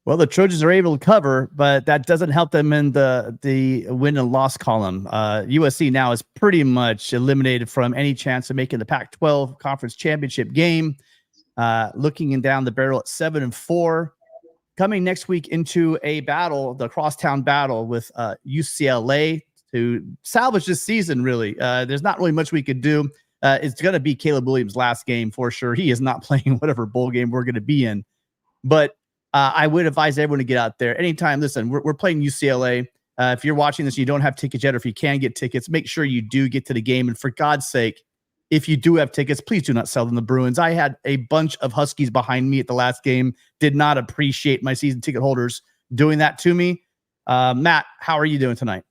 Well, the Trojans are able to cover, but that doesn't help them in the win and loss column. USC now is pretty much eliminated from any chance of making the Pac-12 conference championship game. Looking down the barrel at 7-4. Coming next week into a battle, the crosstown battle with UCLA to salvage this season, really. There's not really much we could do. It's going to be Caleb Williams' last game for sure. He is not playing whatever bowl game we're going to be in. But I would advise everyone to get out there anytime. Listen, we're playing UCLA. If you're watching this, you don't have tickets yet, or if you can get tickets, make sure you do get to the game. And for God's sake, if you do have tickets, please do not sell them to Bruins. I had a bunch of Huskies behind me at the last game. Did not appreciate my season ticket holders doing that to me. Matt, how are you doing tonight?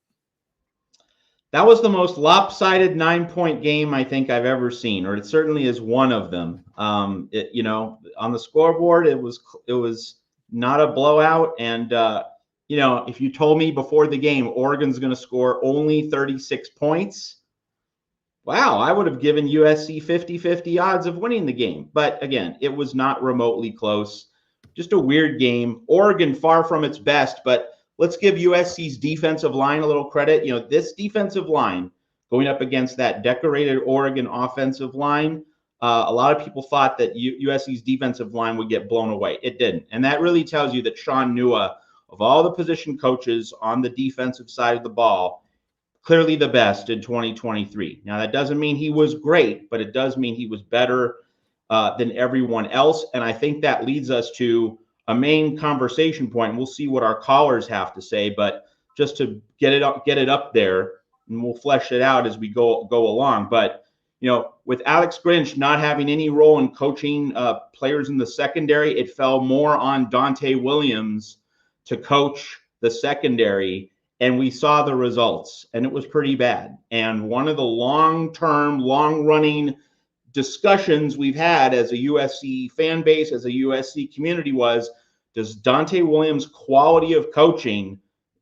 That was the most lopsided 9-point game I think I've ever seen, or it certainly is one of them. On the scoreboard, it was not a blowout. And, if you told me before the game, Oregon's going to score only 36 points, wow, I would have given USC 50-50 odds of winning the game. But again, it was not remotely close. Just a weird game. Oregon far from its best, but let's give USC's defensive line a little credit. This defensive line going up against that decorated Oregon offensive line, a lot of people thought that USC's defensive line would get blown away. It didn't. And that really tells you that Sean Nua, of all the position coaches on the defensive side of the ball, clearly the best in 2023. Now, that doesn't mean he was great, but it does mean he was better than everyone else. And I think that leads us to a main conversation point. And we'll see what our callers have to say, but just to get it up there, and we'll flesh it out as we go along. But with Alex Grinch not having any role in coaching players in the secondary, it fell more on Dante Williams to coach the secondary, and we saw the results, and it was pretty bad. And one of the long-term, long-running discussions we've had as a USC fan base, as a USC community was, does Dante Williams' quality of coaching,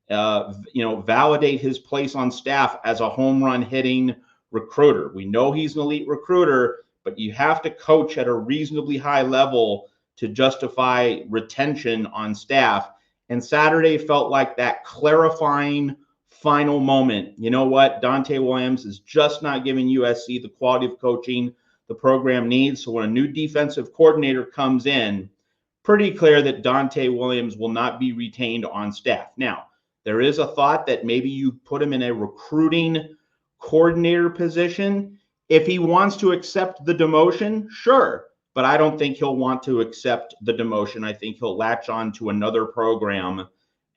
validate his place on staff as a home run hitting recruiter? We know he's an elite recruiter, but you have to coach at a reasonably high level to justify retention on staff. And Saturday felt like that clarifying final moment. You know what? Dante Williams is just not giving USC the quality of coaching the program needs. So when a new defensive coordinator comes in, pretty clear that Dante Williams will not be retained on staff. Now, there is a thought that maybe you put him in a recruiting coordinator position. If he wants to accept the demotion, sure. But I don't think he'll want to accept the demotion. I think he'll latch on to another program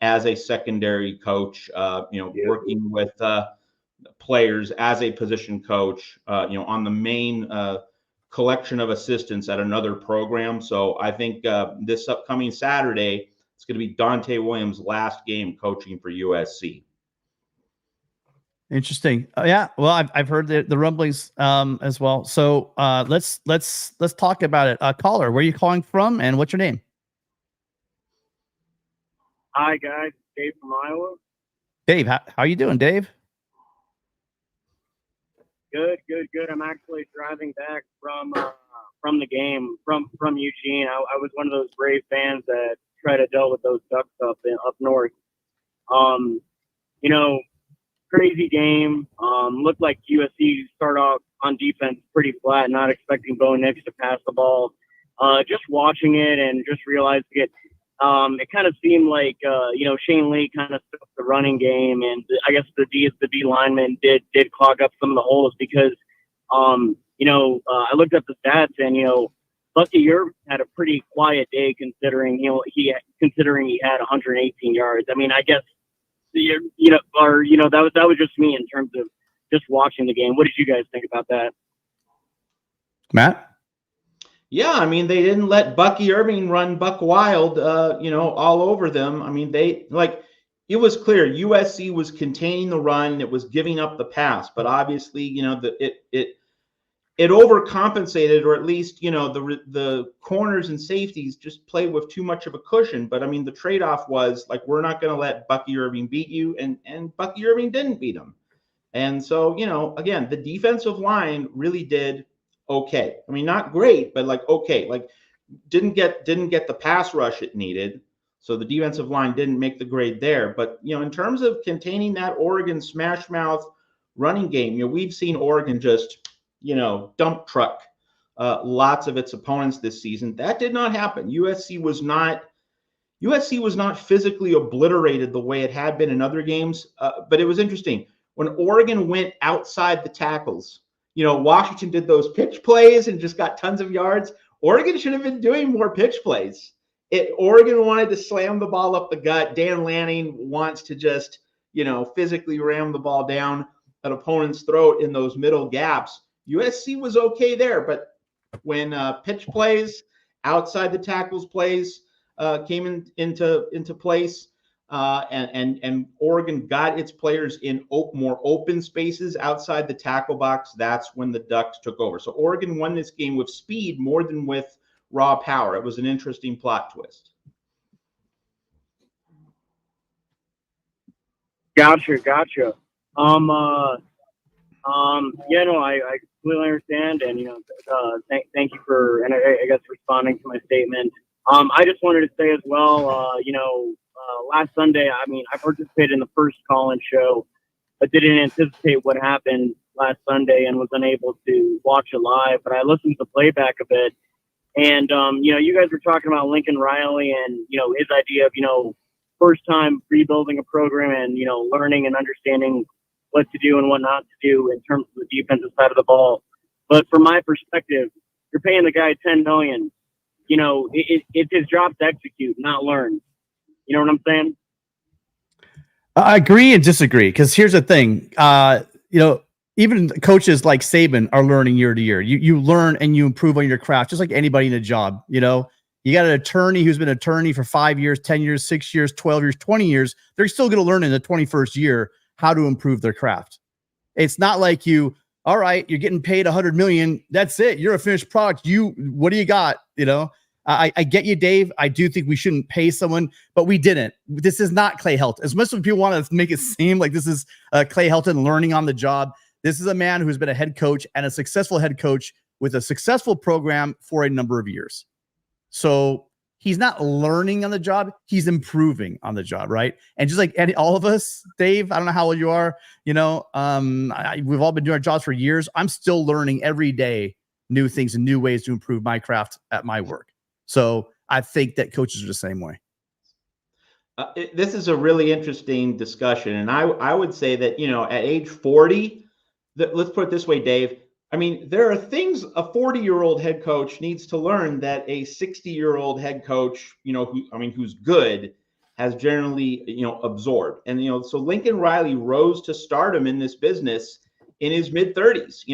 as a secondary coach, working with players as a position coach, on the main collection of assistants at another program. So I think this upcoming Saturday, it's going to be Dante Williams' last game coaching for USC. Interesting. Yeah. Well, I've heard the rumblings as well. So let's talk about it. Caller, where are you calling from, and what's your name? Hi guys, Dave from Iowa. Dave, how are you doing, Dave? Good. I'm actually driving back from the game from Eugene. I was one of those Brave fans that tried to deal with those Ducks up north. Crazy game. Looked like USC started off on defense pretty flat, not expecting Bo Nix to pass the ball. Just watching it and just realizing it, it kind of seemed like, Shane Lee kind of took the running game, and I guess the D linemen did clog up some of the holes because, I looked at the stats and, Bucky Irving had a pretty quiet day considering he had 118 yards. I mean, I guess, that was just me in terms of just watching the game. What did you guys think about that? Matt? Yeah, I mean, they didn't let Bucky Irving run buck wild, all over them. I mean, it was clear USC was containing the run. It was giving up the pass, but obviously, it overcompensated, or at least, the corners and safeties just played with too much of a cushion. But I mean, the trade-off was like, we're not going to let Bucky Irving beat you, and Bucky Irving didn't beat him. And so, again, the defensive line really did okay. I mean, not great, but okay. Didn't get the pass rush it needed. So the defensive line didn't make the grade there. But, in terms of containing that Oregon smash mouth running game, we've seen Oregon just, dump truck lots of its opponents this season. That did not happen. USC was not physically obliterated the way it had been in other games. But it was interesting. When Oregon went outside the tackles, Washington did those pitch plays and just got tons of yards. Oregon should have been doing more pitch plays. Oregon wanted to slam the ball up the gut. Dan Lanning wants to just, physically ram the ball down an opponent's throat in those middle gaps. USC was okay there, but when pitch plays, outside the tackles plays came into place, and Oregon got its players in more open spaces outside the tackle box, that's when the Ducks took over. So Oregon won this game with speed more than with raw power. It was an interesting plot twist. Gotcha. I completely understand, and thank you for, and I guess responding to my statement. I just wanted to say as well, last Sunday, I participated in the first call-in show, but didn't anticipate what happened last Sunday and was unable to watch it live. But I listened to the playback of it, and you guys were talking about Lincoln Riley and his idea of first time rebuilding a program and learning and understanding what to do and what not to do in terms of the defensive side of the ball. But from my perspective, you're paying the guy $10 million. It's his job to execute, not learn. You know what I'm saying? I agree and disagree, because here's the thing. Even coaches like Saban are learning year to year. You learn and you improve on your craft, just like anybody in a job. You got an attorney who's been an attorney for 5 years, 10 years, 6 years, 12 years, 20 years. They're still going to learn in the 21st year how to improve their craft. It's not like all right, you're getting paid $100 million. That's it. You're a finished product. What do you got? I get you, Dave. I do think we shouldn't pay someone, but we didn't. This is not Clay Helton. As much as people want to make it seem like this is Clay Helton learning on the job, this is a man who's been a head coach and a successful head coach with a successful program for a number of years. So he's not learning on the job. He's improving on the job, right? And just like all of us, Dave, I don't know how old you are, we've all been doing our jobs for years. I'm still learning every day new things and new ways to improve my craft at my work. So I think that coaches are the same way. This is a really interesting discussion. And I would say that, at age 40, let's put it this way, Dave. There are things a 40-year-old head coach needs to learn that a 60-year-old head coach, who's good, has generally, absorbed. And, so Lincoln Riley rose to stardom in this business in his mid-30s.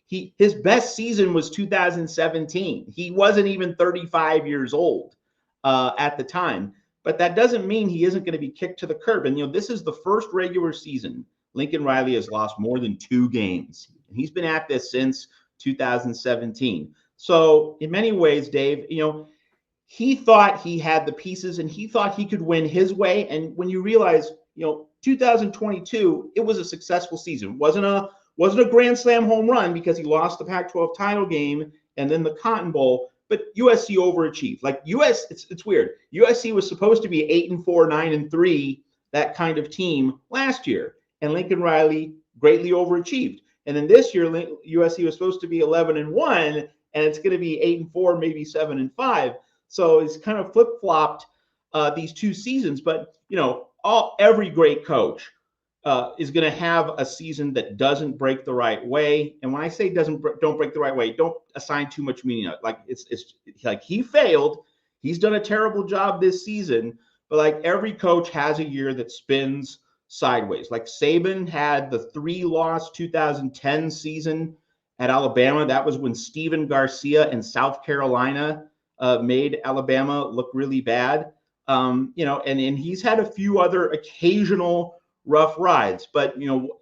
His best season was 2017. He wasn't even 35 years old at the time. But that doesn't mean he isn't going to be kicked to the curb. And, this is the first regular season Lincoln Riley has lost more than 2 games. And he's been at this since 2017. So in many ways, Dave, he thought he had the pieces and he thought he could win his way. And when you realize, 2022, it was a successful season. It wasn't a Grand Slam home run because he lost the Pac-12 title game and then the Cotton Bowl. But USC overachieved. It's weird. USC was supposed to be 8-4, 9-3, that kind of team last year. And Lincoln Riley greatly overachieved. And then this year, USC was supposed to be 11-1, and it's going to be 8-4, maybe 7-5. So it's kind of flip-flopped these 2 seasons. But every great coach is going to have a season that doesn't break the right way. And when I say don't break the right way, don't assign too much meaning. It's like he failed. He's done a terrible job this season. But every coach has a year that spins sideways. Saban had the 3-loss 2010 season at Alabama. That was when Stephen Garcia and South Carolina made Alabama look really bad. And he's had a few other occasional rough rides, but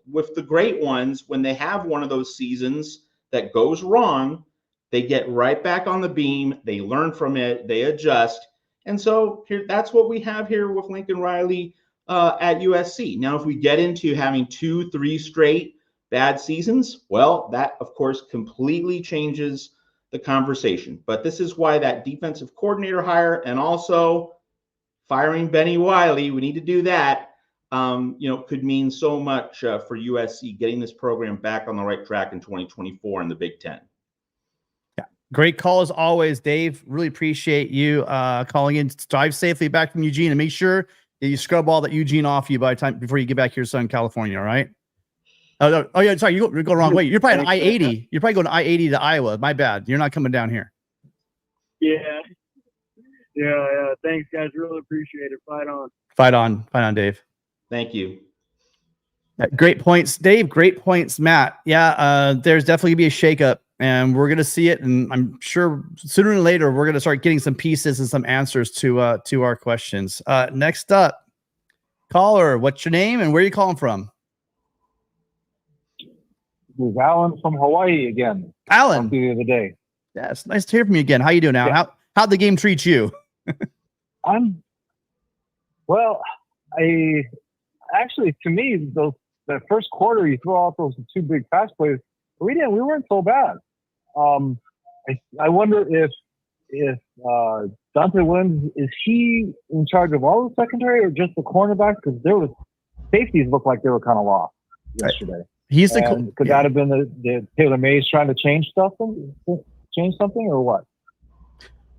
with the great ones, when they have one of those seasons that goes wrong, they get right back on the beam. They learn from it. They adjust. And so that's what we have here with Lincoln Riley at USC. Now, if we get into having 2-3 straight bad seasons, well, that of course completely changes the conversation. But this is why that defensive coordinator hire, and also firing Benny Wiley, we need to do that. Could mean so much for USC getting this program back on the right track in 2024 in the Big Ten. Yeah, great call as always, Dave. Really appreciate you calling in. Drive safely back from Eugene, and make sure that you scrub all that Eugene off you by the time before you get back here to Southern California. All right. Oh yeah, sorry, you go the wrong way. You're probably on I-80. You're probably going to I-80 to Iowa. My bad. You're not coming down here. Yeah. Thanks, guys. Really appreciate it. Fight on, Dave. Thank you. Great points, Dave. Great points, Matt. Yeah, there's definitely gonna be a shakeup, and we're gonna see it. And I'm sure sooner or later we're gonna start getting some pieces and some answers to our questions. Next up, caller, what's your name and where are you calling from? This is Alan from Hawaii again. Alan, the other day. Yeah, it's nice to hear from you again. How you doing, Alan? Yeah. How'd the game treat you? To me, that first quarter, you throw out those two big fast plays. We weren't so bad. I wonder if Dante Williams, is he in charge of all the secondary or just the cornerbacks? Because safeties looked like they were kind of lost yesterday. Could that have been the Taylor Mays trying to change something or what?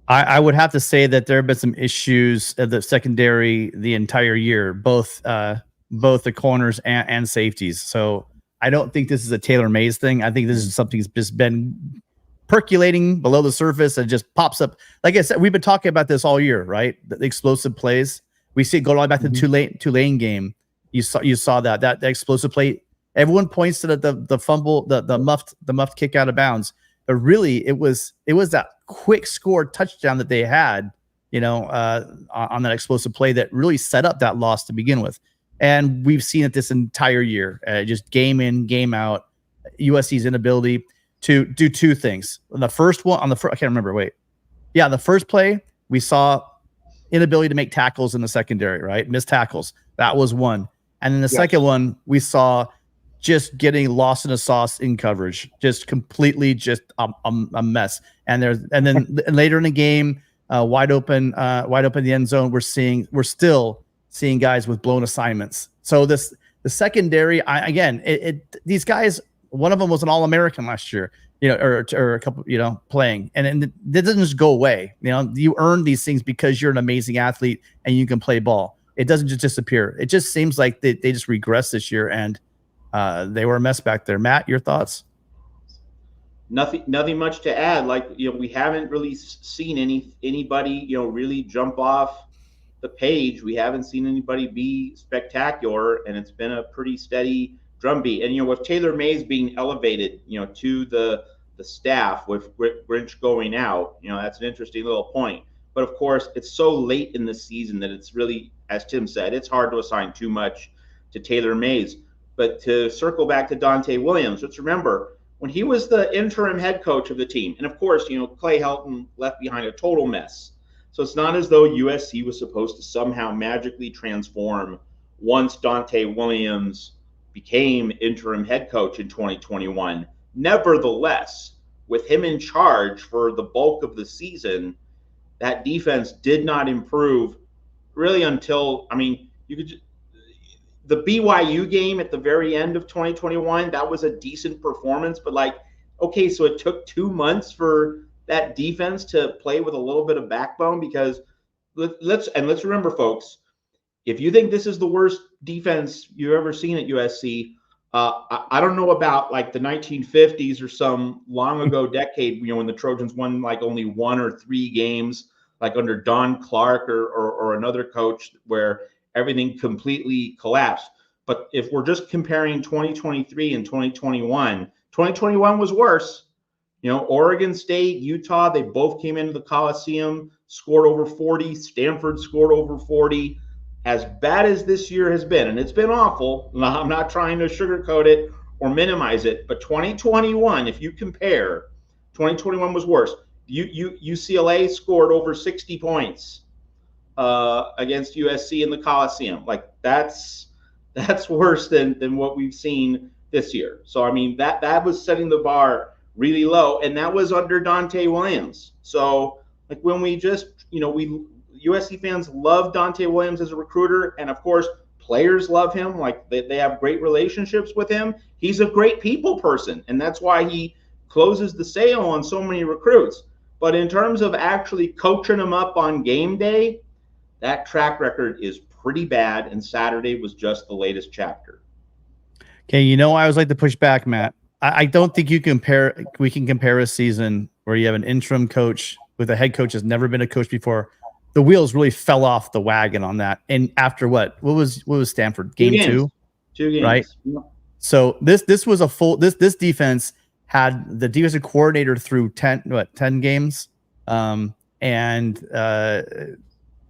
I would have to say that there have been some issues at the secondary the entire year, both the corners and safeties. So I don't think this is a Taylor Mays thing. I think this is something that's just been percolating below the surface and just pops up. Like I said, we've been talking about this all year, right? The explosive plays. We see it going all the way back to the Tulane game. You saw that explosive play. Everyone points to the fumble, the muffed kick out of bounds. But really, it was that quick score touchdown that they had, on that explosive play that really set up that loss to begin with. And we've seen it this entire year, just game in, game out. USC's inability to do two things. The first one, I can't remember. The first play we saw inability to make tackles in the secondary, right? Missed tackles. That was one. And then the second one we saw just getting lost in a sauce in coverage, just completely a mess. And then later in the game, wide open in the end zone, we're still seeing guys with blown assignments. So the secondary, these guys, one of them was an All-American last year, or a couple, playing, and it doesn't just go away. You earn these things because you're an amazing athlete and you can play ball. It doesn't just disappear. It just seems like they just regress this year, and they were a mess back there. Matt, your thoughts? Nothing much to add. We haven't really seen anybody, really jump off the page. We haven't seen anybody be spectacular, and it's been a pretty steady drumbeat. And with Taylor Mays being elevated, to the staff with Grinch going out, that's an interesting little point. But of course, it's so late in the season that it's really, as Tim said, it's hard to assign too much to Taylor Mays. But to circle back to Dante Williams, let's remember when he was the interim head coach of the team, and of course, Clay Helton left behind a total mess. So it's not as though USC was supposed to somehow magically transform once Dante Williams became interim head coach in 2021. Nevertheless, with him in charge for the bulk of the season, that defense did not improve really until, the BYU game at the very end of 2021, that was a decent performance, but so it took 2 months for that defense to play with a little bit of backbone, because let's remember, folks, if you think this is the worst defense you've ever seen at USC, I don't know about the 1950s or some long ago decade, when the Trojans won only 1 or 3 games, under Don Clark or another coach, where everything completely collapsed. But if we're just comparing 2023 and 2021, 2021 was worse. Oregon State, Utah, they both came into the Coliseum, scored over 40. Stanford scored over 40. As bad as this year has been, and it's been awful, I'm not trying to sugarcoat it or minimize it, but 2021, if you compare, 2021 was worse. UCLA scored over 60 points against USC in the Coliseum. That's worse than what we've seen this year. So that was setting the bar really low, and that was under Dante Williams. So when we just USC fans love Dante Williams as a recruiter, and of course, players love him. Like they have great relationships with him. He's a great people person, and that's why he closes the sale on so many recruits. But in terms of actually coaching them up on game day, that track record is pretty bad, and Saturday was just the latest chapter. Okay, I always like to push back, Matt. I don't think we can compare a season where you have an interim coach with a head coach that's never been a coach before. The wheels really fell off the wagon on that. And after what was Stanford? Game 2? 2 games. Right? So this was a full this defense had the defensive coordinator through 10 games, and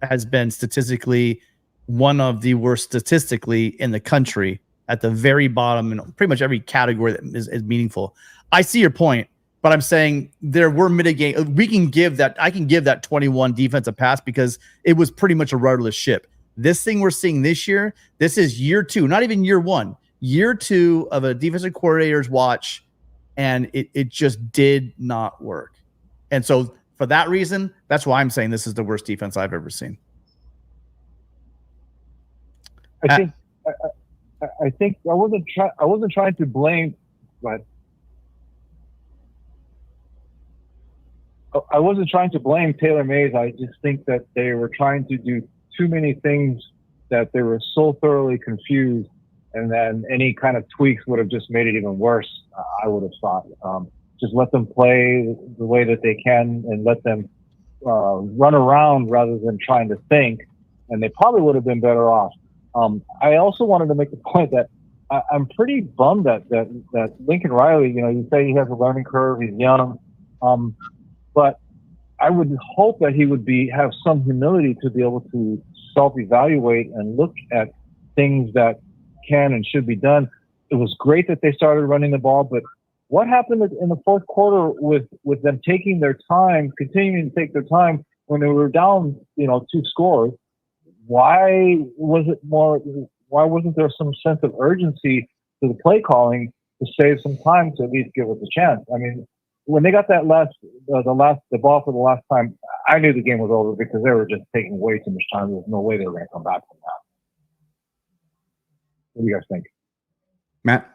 has been statistically one of the worst statistically in the country, at the very bottom in pretty much every category that is meaningful. I see your point, but I'm saying there were mitigating. I can give that 21 defensive pass because it was pretty much a rudderless ship. This thing we're seeing this year, this is year 2, not even year 1, year 2 of a defensive coordinator's watch, and it just did not work. And so for that reason, that's why I'm saying this is the worst defense I've ever seen. I think I wasn't trying to blame, but I wasn't trying to blame Taylor Mays. I just think that they were trying to do too many things, that they were so thoroughly confused, and then any kind of tweaks would have just made it even worse. I would have thought. Just let them play the way that they can, and let them run around rather than trying to think, and they probably would have been better off. I also wanted to make the point that I'm pretty bummed that Lincoln Riley, you say he has a learning curve, he's young, but I would hope that he would have some humility to be able to self-evaluate and look at things that can and should be done. It was great that they started running the ball, but what happened in the fourth quarter with them taking their time, continuing to take their time when they were down, 2 scores? Why wasn't there some sense of urgency to the play calling to save some time to at least give us a chance? I mean, when they got that the ball for the last time, I knew the game was over because they were just taking way too much time. There's no way they were going to come back from that. What do you guys think? Matt?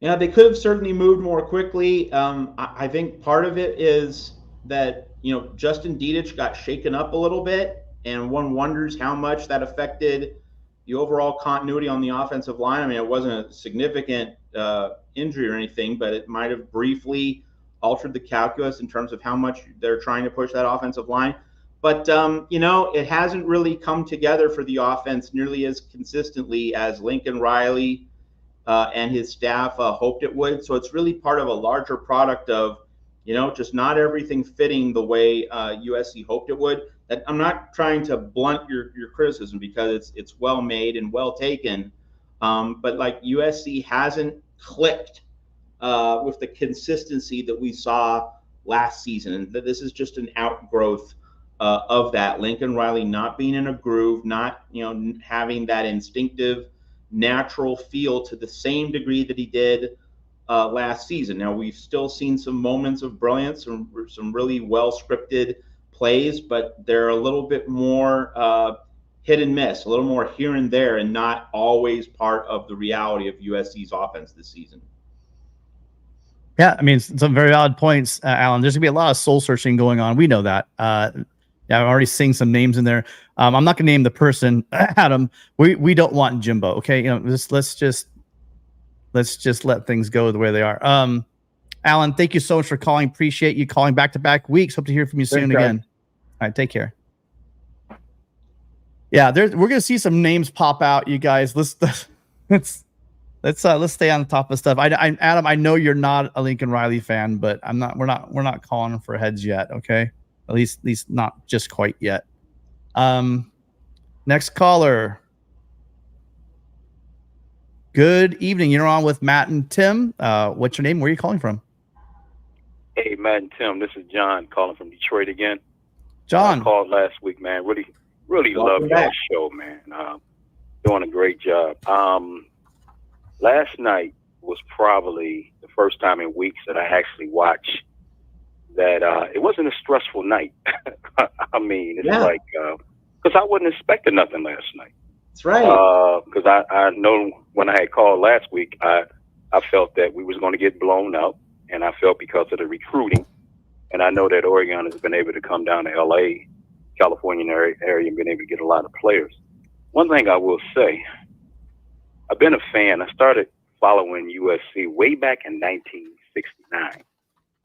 Yeah, they could have certainly moved more quickly. I think part of it is that, Justin Dedich got shaken up a little bit, and one wonders how much that affected the overall continuity on the offensive line. I mean, it wasn't a significant injury or anything, but it might have briefly altered the calculus in terms of how much they're trying to push that offensive line. But, it hasn't really come together for the offense nearly as consistently as Lincoln Riley and his staff hoped it would. So it's really part of a larger product of, just not everything fitting the way USC hoped it would. I'm not trying to blunt your criticism because it's well made and well taken, but like USC hasn't clicked with the consistency that we saw last season, and this is just an outgrowth of that. Lincoln Riley not being in a groove, not having that instinctive, natural feel to the same degree that he did last season. Now we've still seen some moments of brilliance, some really well scripted plays, but they're a little bit more hit and miss, a little more here and there, and not always part of the reality of USC's offense this season. Yeah, I mean, some very valid points, Alan. There's gonna be a lot of soul searching going on. We know that. Yeah, I'm already seeing some names in there. I'm not gonna name the person, Adam. We don't want Jimbo. Okay, let's just let things go the way they are. Alan, thank you so much for calling. Appreciate you calling back-to-back weeks. Hope to hear from you soon again. All right, take care. Yeah, we're gonna see some names pop out, you guys. Let's stay on the top of stuff. Adam, I know you're not a Lincoln Riley fan, but we're not calling for heads yet. Okay, at least not just quite yet. Next caller. Good evening. You're on with Matt and Tim. What's your name? Where are you calling from? Hey, Matt and Tim. This is John calling from Detroit again. John. I called last week, man. Really love your show, man. Doing a great job. Last night was probably the first time in weeks that I actually watched that it wasn't a stressful night. I mean, it's Yeah. like, because I wasn't expecting nothing last night. That's right. Because I know when I had called last week, I felt that we was going to get blown out, and I felt because of the recruiting, and I know that Oregon has been able to come down to LA, California area, and been able to get a lot of players. One thing I will say, I've been a fan. I started following USC way back in 1969.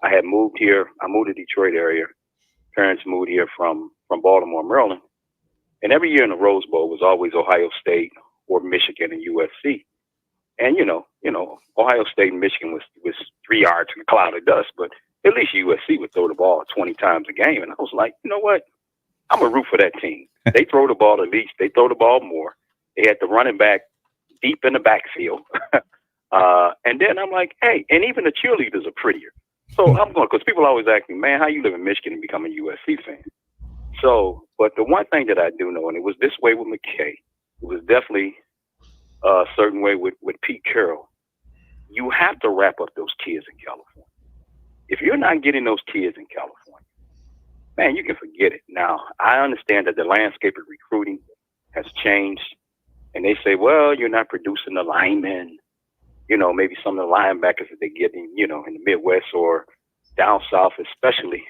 I had moved here. I moved to Detroit area. Parents moved here from Baltimore, Maryland. And every year in the Rose Bowl was always Ohio State or Michigan and USC. And, you know, Ohio State and Michigan was 3 yards in a cloud of dust, but at least USC would throw the ball 20 times a game. And I was like, you know what? I'm a root for that team. They throw the ball the least. They throw the ball more. They had the running back deep in the backfield. And then I'm like, hey, and even the cheerleaders are prettier. So I'm going, because people always ask me, man, how you live in Michigan and become a USC fan? So, but the one thing that I do know, and it was this way with McKay, it was definitely a certain way with Pete Carroll. You have to wrap up those kids in California. If you're not getting those kids in California, man, you can forget it. Now, I understand that the landscape of recruiting has changed, and they say, well, you're not producing the linemen. You know, maybe some of the linebackers that they get in, you know, in the Midwest or down south especially.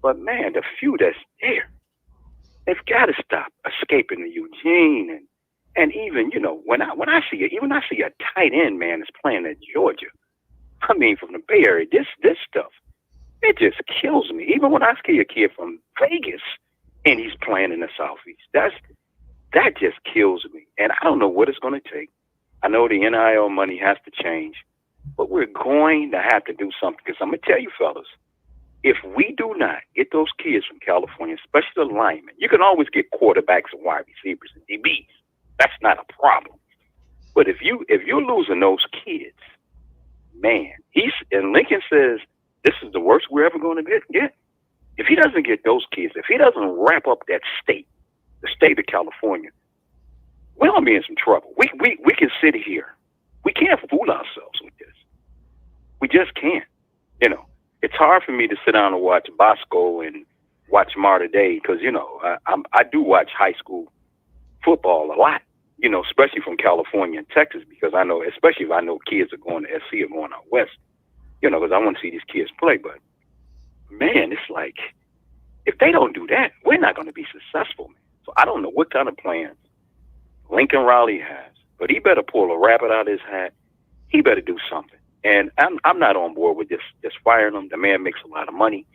But man, the few that's there, they've got to stop escaping to Eugene and even, you know, when I see it, even I see a tight end man is playing at Georgia. I mean, from the Bay Area, this stuff, it just kills me. Even when I see a kid from Vegas and he's playing in the Southeast, that just kills me. And I don't know what it's going to take. I know the NIL money has to change, but we're going to have to do something. Because I'm going to tell you, fellas, if we do not get those kids from California, especially the linemen, you can always get quarterbacks and wide receivers and DBs. That's not a problem. But if you're losing those kids, man, and Lincoln says this is the worst we're ever going to get. If he doesn't get those kids, if he doesn't wrap up that state, the state of California, we're going to be in some trouble. We can sit here. We can't fool ourselves with this. We just can't. You know, it's hard for me to sit down and watch Bosco and watch Marta Day because, you know, I do watch high school football a lot, you know, especially from California and Texas, because I know, especially if I know kids are going to SC or going out west, you know, because I want to see these kids play. But, man, it's like, if they don't do that, we're not going to be successful, man. So I don't know what kind of plans Lincoln Riley has, but he better pull a rabbit out of his hat. He better do something. And I'm not on board with just firing him. The man makes a lot of money.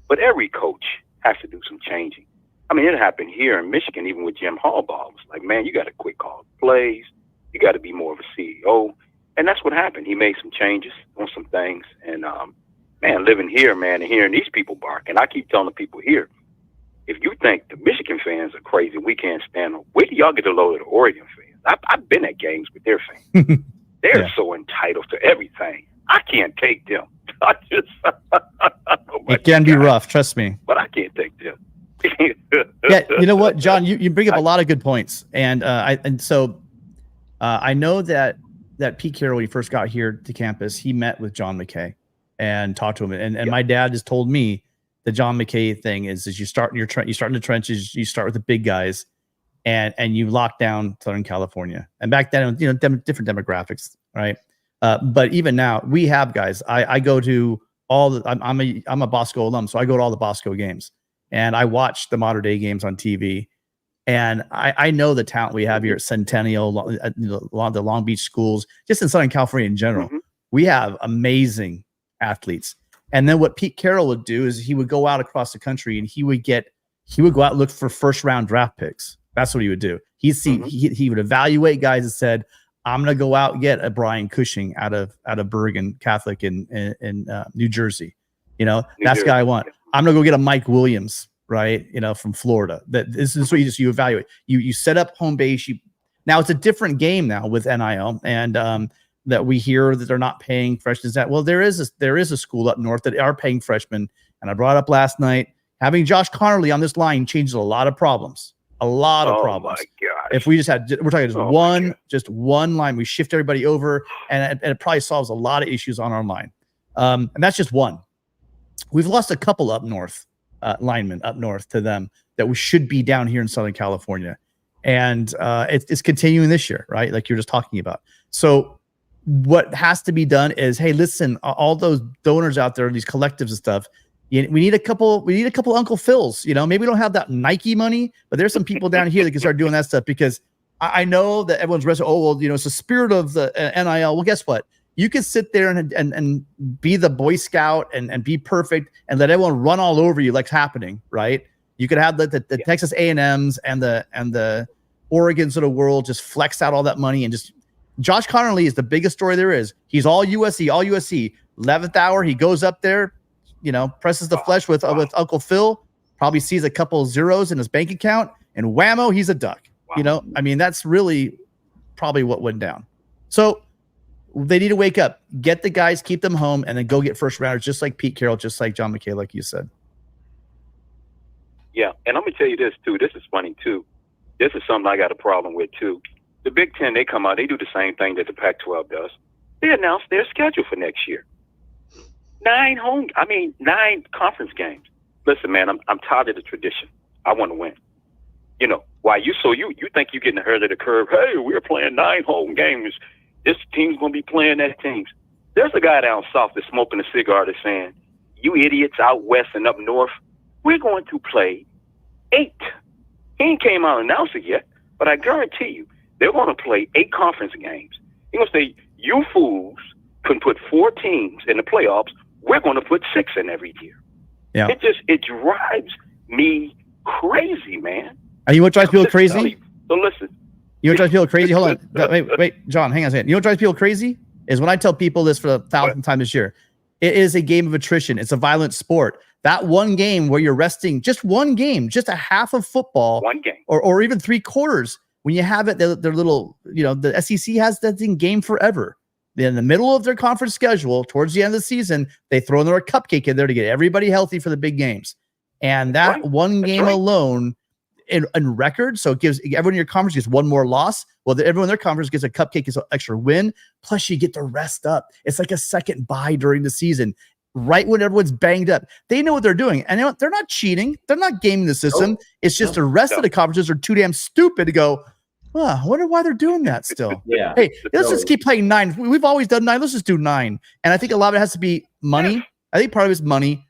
But every coach has to do some changing. I mean, it happened here in Michigan, even with Jim Harbaugh. It's like, man, you got to quit calling plays. You got to be more of a CEO. And that's what happened. He made some changes on some things. And, man, living here, man, and hearing these people bark. And I keep telling the people here, if you think the Michigan fans are crazy, we can't stand them. Wait till y'all get a load of the Oregon fans. I've been at games with their fans. They're so entitled to everything. I can't take them. It can be rough, trust me. But I can't take them. Yeah, you know what, John, you bring up a lot of good points, and so I know that Pete Carroll, when he first got here to campus, he met with John McKay and talked to him, and my dad has told me the John McKay thing is you start in the trenches, you start with the big guys, and you lock down Southern California. And back then, you know, different demographics, right? But even now, we have guys. I go to all the. I'm a Bosco alum, so I go to all the Bosco games, and I watch the modern day games on TV. And I know the talent we have here at Centennial, the Long Beach schools, just in Southern California in general. Mm-hmm. We have amazing athletes. And then what Pete Carroll would do is he would go out across the country and he would go out and look for first round draft picks. That's what he would do. He would evaluate guys and said, I'm going to go out and get a Brian Cushing out of Bergen Catholic in New Jersey. You know, that's the guy I want. I'm going to go get a Mike Williams, right? You know, from Florida. This is what you evaluate. You set up home base. Now it's a different game now with NIL, and that we hear that they're not paying freshmen. Well, there is a school up north that are paying freshmen, and I brought up last night. Having Josh Connerly on this line changes a lot of problems. A lot of problems. My gosh. If we we're talking just one line, we shift everybody over, and it probably solves a lot of issues on our line. And that's just one. we've lost a couple up north, linemen up north to them that we should be down here in Southern California. And it's continuing this year, right? Like you're just talking about. So what has to be done is, hey, listen, all those donors out there, these collectives and stuff, we need a couple Uncle Phils. Maybe we don't have that Nike money, but there's some people down here that can start doing that stuff, because I know that everyone's resting. Oh, well, it's the spirit of the NIL. Well, guess what? You can sit there and be the Boy Scout and be perfect and let everyone run all over you like's happening, right? You could have the Texas A&Ms and the Oregons of the world just flex out all that money, and just Josh Connerly is the biggest story there is. He's all USC. 11th hour, he goes up there, presses the flesh with Uncle Phil, probably sees a couple of zeros in his bank account, and whammo, he's a duck. Wow. That's really probably what went down. So they need to wake up, get the guys, keep them home, and then go get first rounders, just like Pete Carroll, just like John McKay, like you said. Yeah, and I'm going to tell you this, too. This is funny, too. This is something I got a problem with, too. The Big Ten, they come out, they do the same thing that the Pac-12 does. They announce their schedule for next year. 9 conference games. Listen, man, I'm tired of the tradition. I want to win. Why you think you're getting ahead of the curve? Hey, we're playing 9 home games. This team's going to be playing that teams. There's a guy down south that's smoking a cigar that's saying, you idiots out west and up north, we're going to play 8. He ain't came out and announced it yet, but I guarantee you, they're going to play 8 conference games. He's going to say, you fools can put 4 teams in the playoffs. We're going to put 6 in every year. Yeah. It drives me crazy, man. And you know what drives people crazy? So listen. You know what drives people crazy? Hold on. Wait, John, hang on a second. You know what drives people crazy? Is when I tell people this for the 1,000th time this year. It is a game of attrition. It's a violent sport. That one game where you're resting, just one game, just a half of football. One game. Or even 3 quarters. When you have it, they're little, the SEC has that thing game forever. Then in the middle of their conference schedule, towards the end of the season, they throw in their cupcake in there to get everybody healthy for the big games. And that one game alone in record, so it gives everyone in your conference gets one more loss. Well, everyone in their conference gets a cupcake, gets an extra win. Plus, you get to rest up. It's like a second bye during the season, right when everyone's banged up. They know what they're doing, and they're not cheating. They're not gaming the system. Nope. It's just the rest of the conferences are too damn stupid to go, I wonder why they're doing that still. Yeah. Hey, let's just keep playing 9. We've always done 9. Let's just do 9. And I think a lot of it has to be money. I think part of it is money,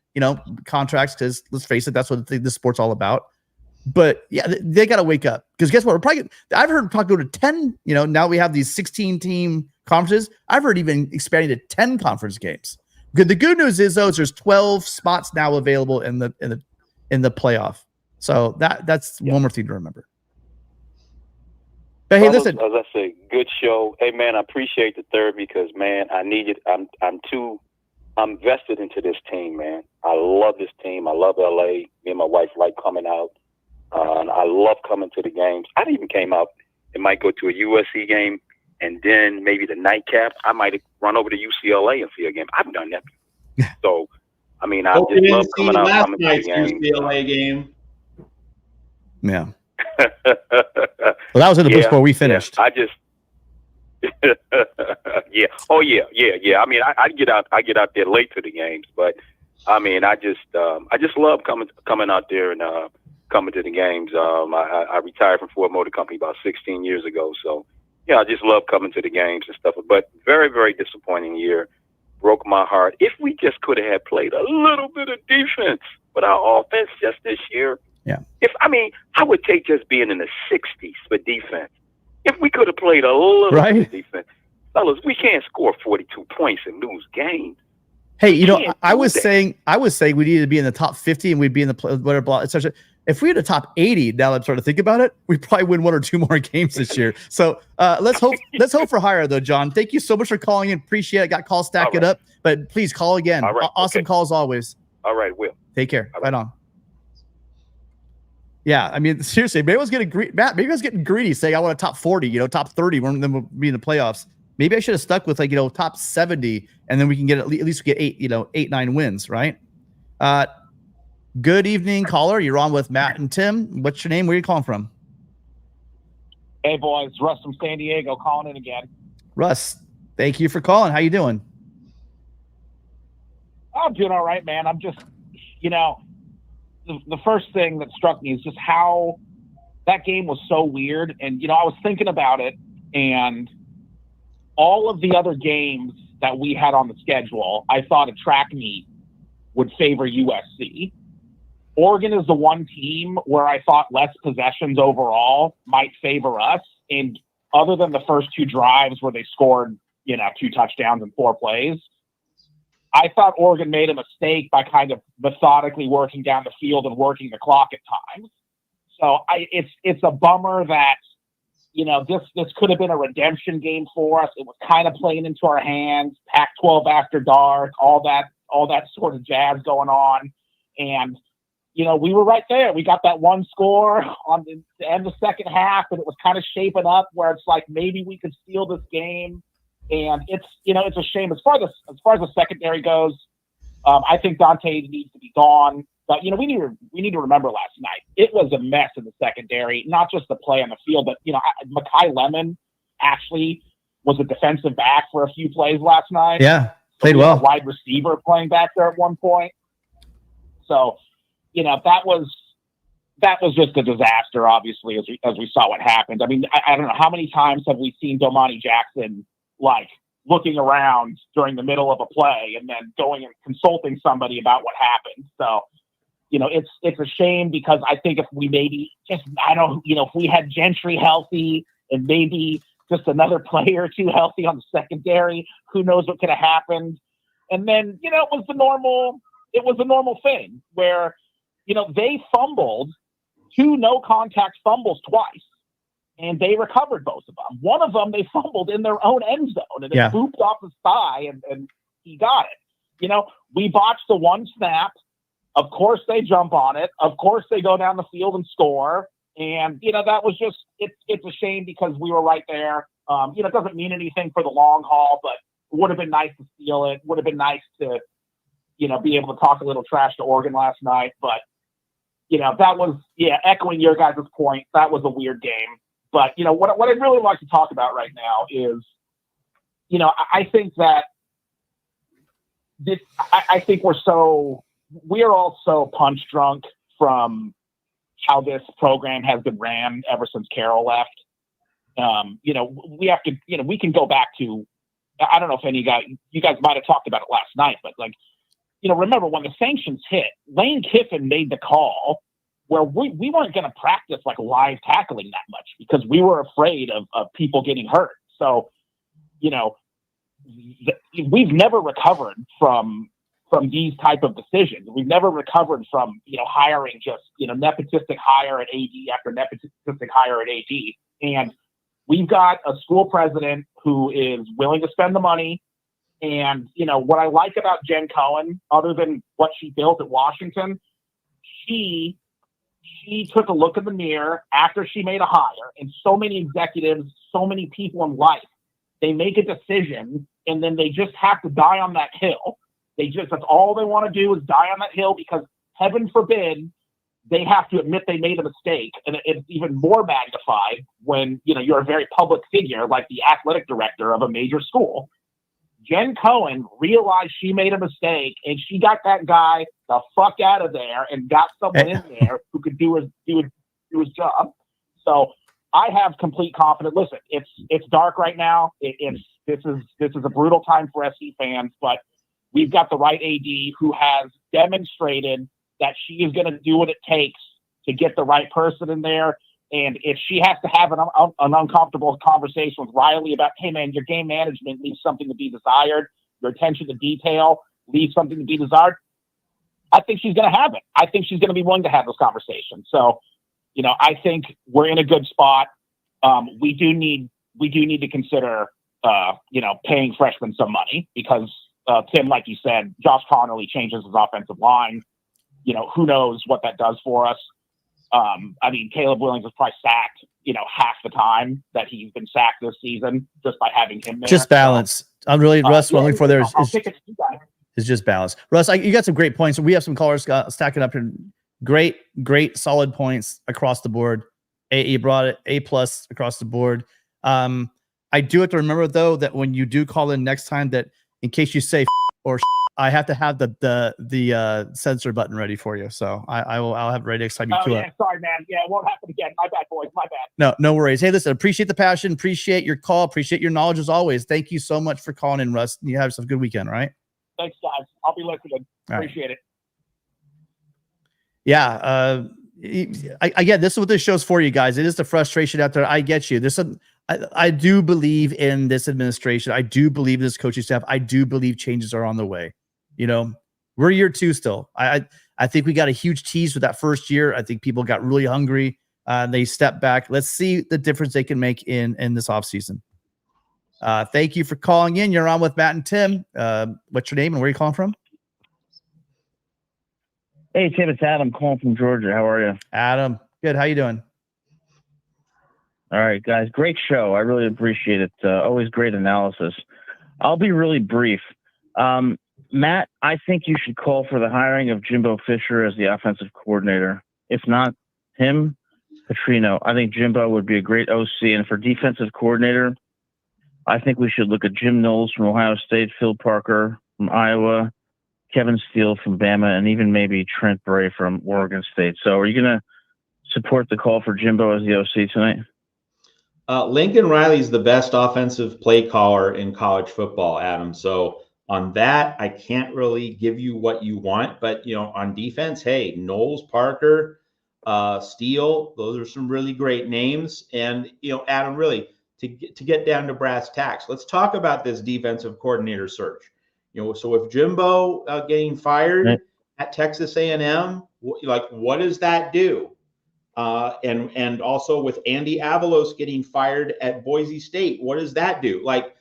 contracts, because let's face it, that's what this sport's all about. But yeah, they got to wake up, because guess what? I've heard talk go to 10. Now we have these 16-team conferences. I've heard even expanding to 10 conference games. Good. The good news is there's 12 spots now available in the playoff. So that's one more thing to remember. But hey, listen. As I say, good show. Hey, man, I appreciate the third, because, man, I need it. I'm vested into this team, man. I love this team. I love LA. Me and my wife like coming out. And I love coming to the games. I even came out and might go to a USC game, and then maybe the nightcap, I might run over to UCLA and see a game. I've done that. So, I mean, I just love coming out. Coming to the game. UCLA game. Yeah. Well, that was in the books before we finished. Yeah, yeah. Oh, yeah. I mean, I get out there late to the games, but I mean, I just love coming out there and coming to the games. I retired from Ford Motor Company about 16 years ago, so yeah, I just love coming to the games and stuff. But very, very disappointing year. Broke my heart. If we just could have played a little bit of defense with our offense just this year. Yeah. I would take just being in the 60s for defense. If we could have played a little bit of defense. Fellas, we can't score 42 points and lose games. Hey, I was saying we needed to be in the top 50 and we'd be in the whatever, etc. If we had a top 80, now that I'm starting to think about it, we'd probably win 1 or 2 more games this year. So let's hope for higher, though, John. Thank you so much for calling in. Appreciate it. Got calls stacking up, but please call again. Awesome calls always. All right, Will. Take care. Right on. Yeah, I mean, seriously, maybe I was getting greedy, saying I want a top 40, top 30, then we'll be in the playoffs. Maybe I should have stuck with top 70, and then we can get at least get 8, 9 wins, right? Good evening, caller. You're on with Matt and Tim. What's your name? Where are you calling from? Hey, boys. Russ from San Diego calling in again. Russ, thank you for calling. How you doing? I'm doing all right, man. I'm just, the first thing that struck me is just how that game was so weird. And, I was thinking about it, and all of the other games that we had on the schedule, I thought a track meet would favor USC. Oregon is the one team where I thought less possessions overall might favor us. And other than the first 2 drives where they scored, 2 touchdowns in 4 plays, I thought Oregon made a mistake by kind of methodically working down the field and working the clock at times. So it's a bummer that, this could have been a redemption game for us. It was kind of playing into our hands, Pac-12 after dark, all that sort of jazz going on. And, we were right there. We got that one score on the end of the second half, and it was kind of shaping up where it's like maybe we could steal this game. And it's a shame as far as the secondary goes. I think Dante needs to be gone. But we need to remember last night it was a mess in the secondary, not just the play on the field, but Mekhi Lemon actually was a defensive back for a few plays last night. Yeah, played well. A wide receiver playing back there at one point. So that was just a disaster, obviously, as we saw what happened. I mean, I don't know how many times have we seen Domani Jackson looking around during the middle of a play and then going and consulting somebody about what happened. So, it's a shame because I think if we maybe just, if we had Gentry healthy and maybe just another player or 2 healthy on the secondary, who knows what could have happened. And then, it was the normal thing where, they fumbled 2 no contact fumbles twice. And they recovered both of them. One of them, they fumbled in their own end zone, and it booped off his thigh, and he got it. We botched the 1 snap. Of course, they jump on it. Of course, they go down the field and score. And, that was just, it's a shame because we were right there. It doesn't mean anything for the long haul, but it would have been nice to steal it. Would have been nice to, be able to talk a little trash to Oregon last night. But, that was, echoing your guys' point, that was a weird game. But, what I'd really like to talk about right now is, I think that I think we are all so punch drunk from how this program has been ran ever since Carroll left. We have to, we can go back to, I don't know if you guys might have talked about it last night, but remember when the sanctions hit, Lane Kiffin made the call where we weren't going to practice live tackling that much because we were afraid of people getting hurt. So, we've never recovered from these type of decisions. We've never recovered from, hiring just, nepotistic hire at AD after nepotistic hire at AD. And we've got a school president who is willing to spend the money. And, what I like about Jen Cohen, other than what she built at Washington, she took a look in the mirror after she made a hire, and so many executives, so many people in life, they make a decision and then they just have to die on that hill. That's all they want to do is die on that hill because heaven forbid they have to admit they made a mistake. And it's even more magnified when, you're a very public figure like the athletic director of a major school. Jen Cohen realized she made a mistake and she got that guy the fuck out of there and got someone in there who could do his job. So I have complete confidence. Listen, it's dark right now. This is a brutal time for SC fans, but we've got the right AD who has demonstrated that she is going to do what it takes to get the right person in there. And if she has to have an uncomfortable conversation with Riley about, hey, man, your game management leaves something to be desired, your attention to detail leaves something to be desired, I think she's going to have it. I think she's going to be willing to have those conversations. So, I think we're in a good spot. We do need to consider, paying freshmen some money because, Tim, like you said, Josh Connolly changes his offensive line. Who knows what that does for us. Caleb Williams was probably sacked, half the time that he's been sacked this season just by having him there. Just balance. So, I'm really, Russ, what I'm looking for there is just balance. Russ, you got some great points. We have some callers stacking up here. Great, solid points across the board. You brought it A+ across the board. I do have to remember, though, that when you do call in next time, that in case you say or I have to have the censor button ready for you. So I'll have it ready next time you queue up. Sorry, man. Yeah, it won't happen again. My bad, boys. My bad. No worries. Hey, listen, appreciate the passion. Appreciate your call. Appreciate your knowledge as always. Thank you so much for calling in, Russ. You have yourself a good weekend, all right? Thanks, guys. I'll be listening. Appreciate it. Yeah. Again, this is what this show's for, you guys. It is the frustration out there. I get you. I do believe in this administration. I do believe in this coaching staff. I do believe changes are on the way. You know, we're year 2 still. I think we got a huge tease with that first year. I think people got really hungry. They stepped back. Let's see the difference they can make in this offseason. Thank you for calling in. You're on with Matt and Tim. What's your name and where are you calling from? Hey, Tim, it's Adam calling from Georgia. How are you? Adam. Good. How you doing? All right, guys. Great show. I really appreciate it. Always great analysis. I'll be really brief. Matt, I think you should call for the hiring of Jimbo Fisher as the offensive coordinator. If not him, Petrino. I think Jimbo would be a great OC. And for defensive coordinator, I think we should look at Jim Knowles from Ohio State, Phil Parker from Iowa, Kevin Steele from Bama, and even maybe Trent Bray from Oregon State. So are you going to support the call for Jimbo as the OC tonight? Lincoln Riley is the best offensive play caller in college football, Adam. So on that, I can't really give you what you want. But, you know, on defense, hey, Knowles, Parker, Steele, those are some really great names. And, you know, Adam, really, to get down to brass tacks, let's talk about this defensive coordinator search. You know, so if Jimbo getting fired at Texas A&M, what does that do? And also with Andy Avalos getting fired at Boise State, what does that do? Like,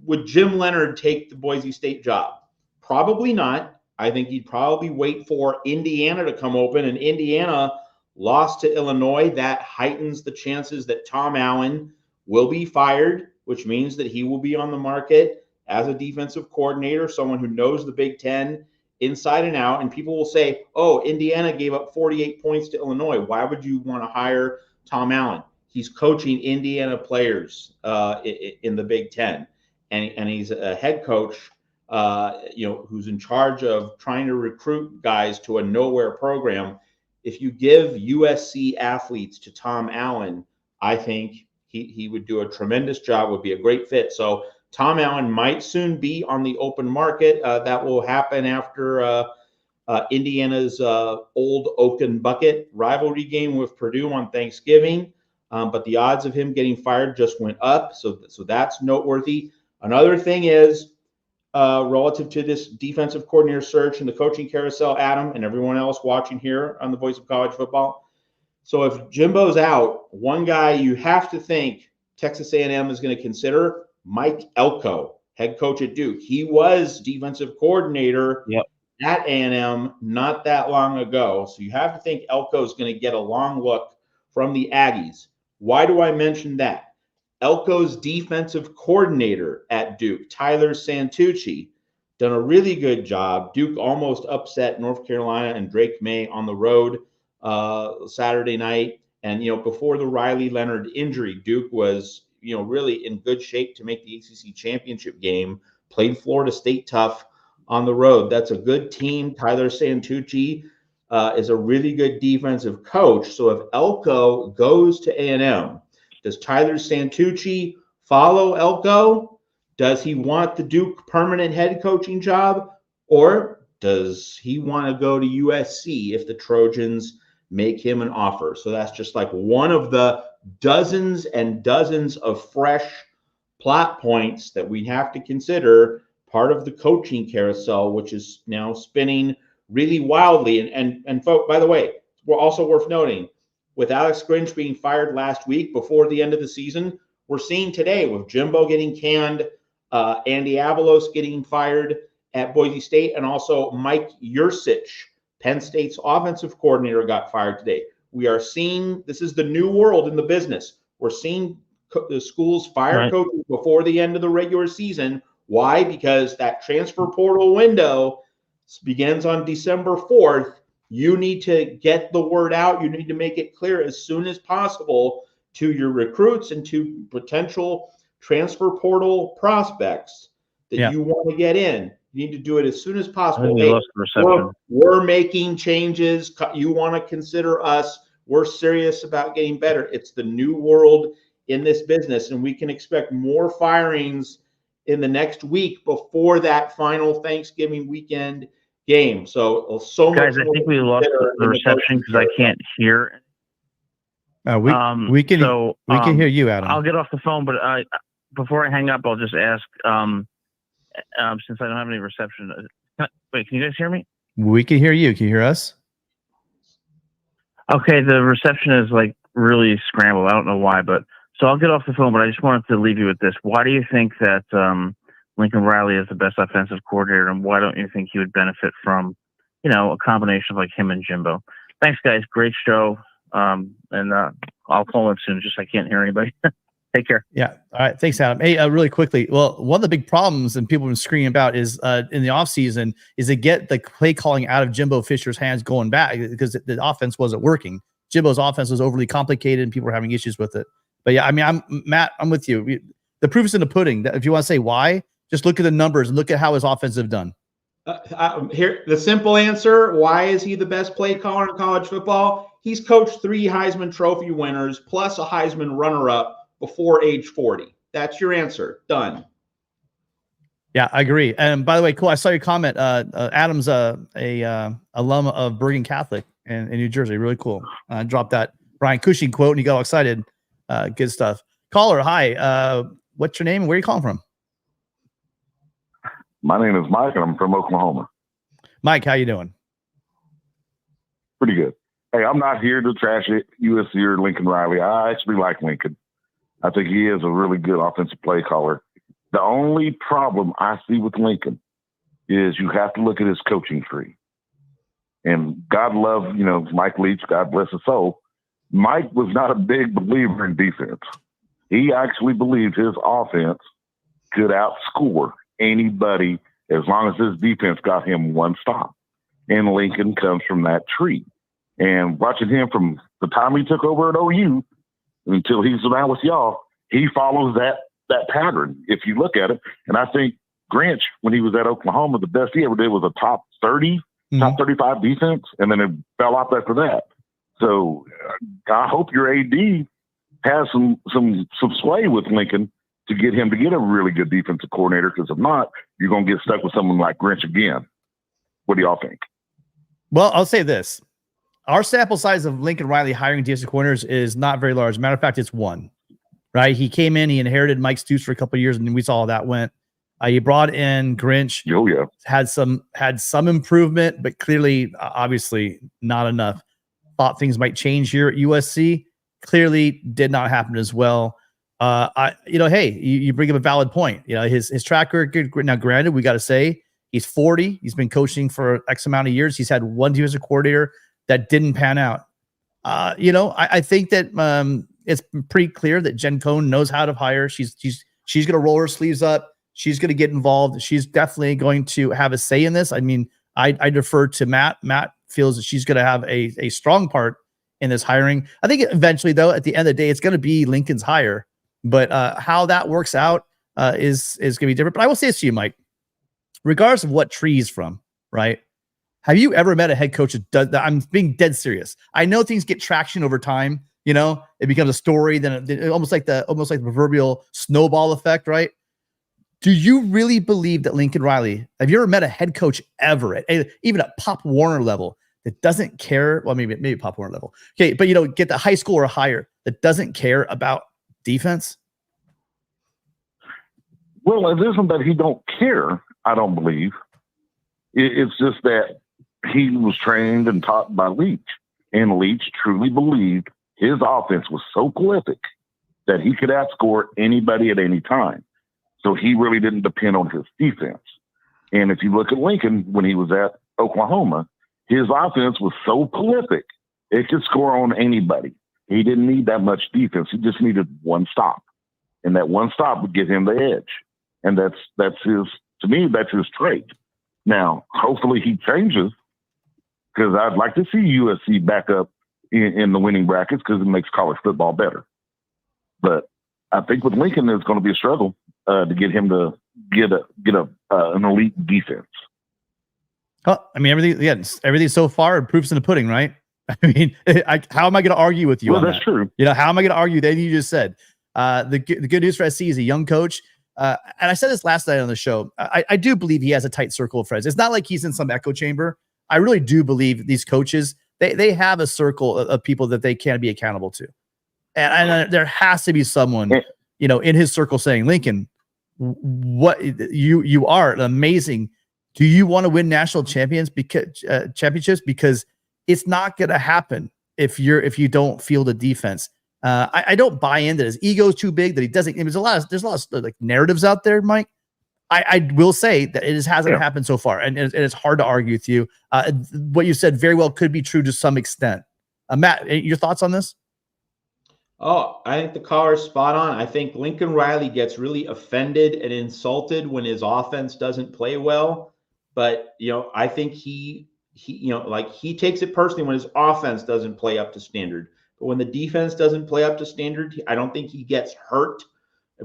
would Jim Leonard take the Boise State job? Probably not. I think he'd probably wait for Indiana to come open, and Indiana lost to Illinois. That heightens the chances that Tom Allen will be fired, which means that he will be on the market as a defensive coordinator, someone who knows the Big Ten inside and out. And people will say, oh, Indiana gave up 48 points to Illinois. Why would you want to hire Tom Allen? He's coaching Indiana players in the Big Ten. And he's a head coach, who's in charge of trying to recruit guys to a nowhere program. If you give USC athletes to Tom Allen, I think he would do a tremendous job, would be a great fit. So Tom Allen might soon be on the open market. That will happen after Indiana's old Oaken Bucket rivalry game with Purdue on Thanksgiving. But the odds of him getting fired just went up. So that's noteworthy. Another thing is relative to this defensive coordinator search and the coaching carousel, Adam, and everyone else watching here on the Voice of College Football. So if Jimbo's out, one guy you have to think Texas A&M is going to consider, Mike Elko, head coach at Duke. He was defensive coordinator at A&M not that long ago. So you have to think Elko is going to get a long look from the Aggies. Why do I mention that? Elko's defensive coordinator at Duke, Tyler Santucci, done a really good job. Duke almost upset North Carolina and Drake May on the road Saturday night. And, before the Riley Leonard injury, Duke was, really in good shape to make the ACC championship game, played Florida State tough on the road. That's a good team. Tyler Santucci is a really good defensive coach. So if Elko goes to A&M, does Tyler Santucci follow Elko? Does he want the Duke permanent head coaching job? Or does he want to go to USC if the Trojans make him an offer? So that's just like one of the dozens and dozens of fresh plot points that we have to consider, part of the coaching carousel, which is now spinning really wildly. And folks, by the way, we're also worth noting, with Alex Grinch being fired last week before the end of the season, we're seeing today with Jimbo getting canned, Andy Avalos getting fired at Boise State, and also Mike Yurcich, Penn State's offensive coordinator, got fired today. We are seeing, this is the new world in the business. We're seeing the schools fire coaches before the end of the regular season. Why? Because that transfer portal window begins on December 4th. You need to get the word out. You need to make it clear as soon as possible to your recruits and to potential transfer portal prospects that you want to get in. You need to do it as soon as I possible. think we Hey, lost the reception. we're making changes. You want to consider us. We're serious about getting better. It's the new world in this business, and we can expect more firings in the next week before that final Thanksgiving weekend game. So much Guys, I more think to we lost consider the in reception because I can't hear. We can hear you, Adam. I'll get off the phone, but before I hang up, I'll just ask, since I don't have any reception. Wait, can you guys hear me? We can hear you. Can you hear us? Okay, the reception is like really scrambled. I don't know why, but so I'll get off the phone, but I just wanted to leave you with this. Why do you think that Lincoln Riley is the best offensive coordinator, and why don't you think he would benefit from, a combination of like him and Jimbo? Thanks, guys. Great show. And I'll call in soon. Just I can't hear anybody. Take care. Yeah. All right. Thanks, Adam. Hey, really quickly. Well, one of the big problems and people have been screaming about is in the offseason is to get the play calling out of Jimbo Fisher's hands going back because the offense wasn't working. Jimbo's offense was overly complicated and people were having issues with it. But yeah, I mean, Matt, I'm with you. The proof is in the pudding. If you want to say why, just look at the numbers and look at how his offense have done. Here, the simple answer: why is he the best play caller in college football? He's coached 3 Heisman Trophy winners plus a Heisman runner-up before age 40. That's your answer. Done. Yeah, I agree. And by the way, cool. I saw your comment. Adam's a alum of Bergen Catholic in New Jersey. Really cool. Dropped that Brian Cushing quote and he got all excited. Good stuff. Caller, hi. What's your name and where are you calling from? My name is Mike, and I'm from Oklahoma. Mike, how you doing? Pretty good. Hey, I'm not here to trash it, USC or Lincoln Riley. I actually like Lincoln. I think he is a really good offensive play caller. The only problem I see with Lincoln is you have to look at his coaching tree. And God love, Mike Leach, God bless his soul. Mike was not a big believer in defense. He actually believed his offense could outscore anybody as long as his defense got him one stop. And Lincoln comes from that tree. And watching him from the time he took over at OU until he's now with y'all, he follows that pattern, if you look at it. And I think Grinch, when he was at Oklahoma, the best he ever did was a top 30, top 35 defense, and then it fell off after that. So I hope your AD has some sway with Lincoln to get him to get a really good defensive coordinator, because if not, you're going to get stuck with someone like Grinch again. What do y'all think? Well, I'll say this. Our sample size of Lincoln Riley hiring defensive coordinators is not very large. Matter of fact, it's one, right? He came in, he inherited Mike Stoops for a couple of years, and we saw how that went. He brought in Grinch. Oh, yeah. Had some improvement, but clearly, obviously, not enough. Thought things might change here at USC. Clearly did not happen as well. Hey, you bring up a valid point. His track record. Now, granted, we got to say he's 40. He's been coaching for X amount of years. He's had one defensive coordinator that didn't pan out. I think that it's pretty clear that Jen Cohn knows how to hire. She's going to roll her sleeves up. She's going to get involved. She's definitely going to have a say in this. I mean, I defer to Matt. Matt feels that she's going to have a strong part in this hiring. I think eventually, though, at the end of the day, it's going to be Lincoln's hire. But how that works out is going to be different. But I will say this to you, Mike, regardless of what tree he's from, right? Have you ever met a head coach that does that? I'm being dead serious. I know things get traction over time. It becomes a story, then almost like the proverbial snowball effect, right? Do you really believe that Lincoln Riley, have you ever met a head coach ever even at Pop Warner level that doesn't care? Well, maybe Pop Warner level. Okay, but get the high school or higher that doesn't care about defense? Well, it isn't that he don't care, I don't believe. It's just that he was trained and taught by Leach, and Leach truly believed his offense was so prolific that he could outscore anybody at any time. So he really didn't depend on his defense. And if you look at Lincoln, when he was at Oklahoma, his offense was so prolific, it could score on anybody. He didn't need that much defense. He just needed one stop. And that one stop would give him the edge. And that's his trait. Now, hopefully he changes, because I'd like to see USC back up in the winning brackets, because it makes college football better. But I think with Lincoln, it's going to be a struggle to get him to get an elite defense. Oh, I mean, everything so far proofs in the pudding, right? I mean, how am I going to argue with you Well, on that's that? true. You know, how am I going to argue that you just said? The good news for SC is a young coach. And I said this last night on the show. I do believe he has a tight circle of friends. It's not like he's in some echo chamber. I really do believe these coaches, they have a circle of people that they can be accountable to. And there has to be someone, you know, in his circle saying, Lincoln, what you are amazing. Do you want to win national championships? Because it's not going to happen if you don't feel the defense. I don't buy into his ego is too big that he doesn't. There's a lot of like narratives out there, Mike. I will say that it hasn't happened so far, and it's hard to argue with you. What you said very well could be true to some extent. Matt, your thoughts on this? Oh, I think the caller is spot on. I think Lincoln Riley gets really offended and insulted when his offense doesn't play well. But, you know, I think he takes it personally when his offense doesn't play up to standard. But when the defense doesn't play up to standard, I don't think he gets hurt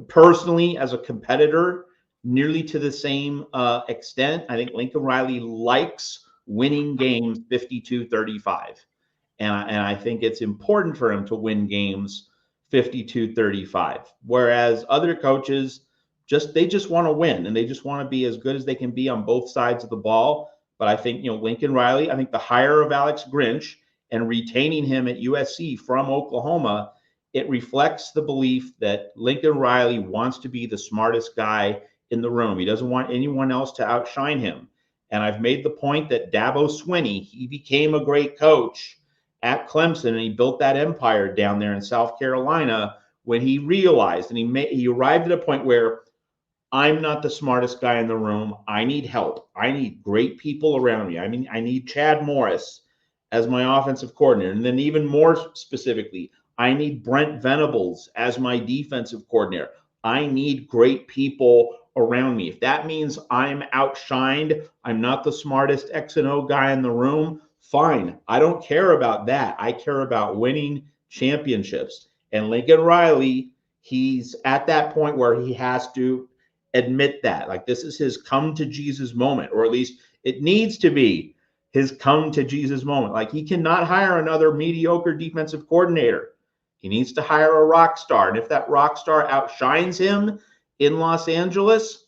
personally as a competitor nearly to the same extent. I think Lincoln Riley likes winning games 52-35. And I think it's important for him to win games 52-35. Whereas other coaches they just want to win, and they just want to be as good as they can be on both sides of the ball. But I think, you know, Lincoln Riley, I think the hire of Alex Grinch and retaining him at USC from Oklahoma, it reflects the belief that Lincoln Riley wants to be the smartest guy in the room. He doesn't want anyone else to outshine him. And I've made the point that Dabo Swinney, he became a great coach at Clemson, and he built that empire down there in South Carolina when he realized, and he arrived at a point where I'm not the smartest guy in the room. I need help. I need great people around me. I mean, I need Chad Morris as my offensive coordinator. And then even more specifically, I need Brent Venables as my defensive coordinator. I need great people around me. If that means I'm outshined, I'm not the smartest X and O guy in the room, fine. I don't care about that. I care about winning championships. And Lincoln Riley, he's at that point where he has to admit that. Like, this is his come to Jesus moment, or at least it needs to be his come to Jesus moment. Like, he cannot hire another mediocre defensive coordinator. He needs to hire a rock star. And if that rock star outshines him in Los Angeles,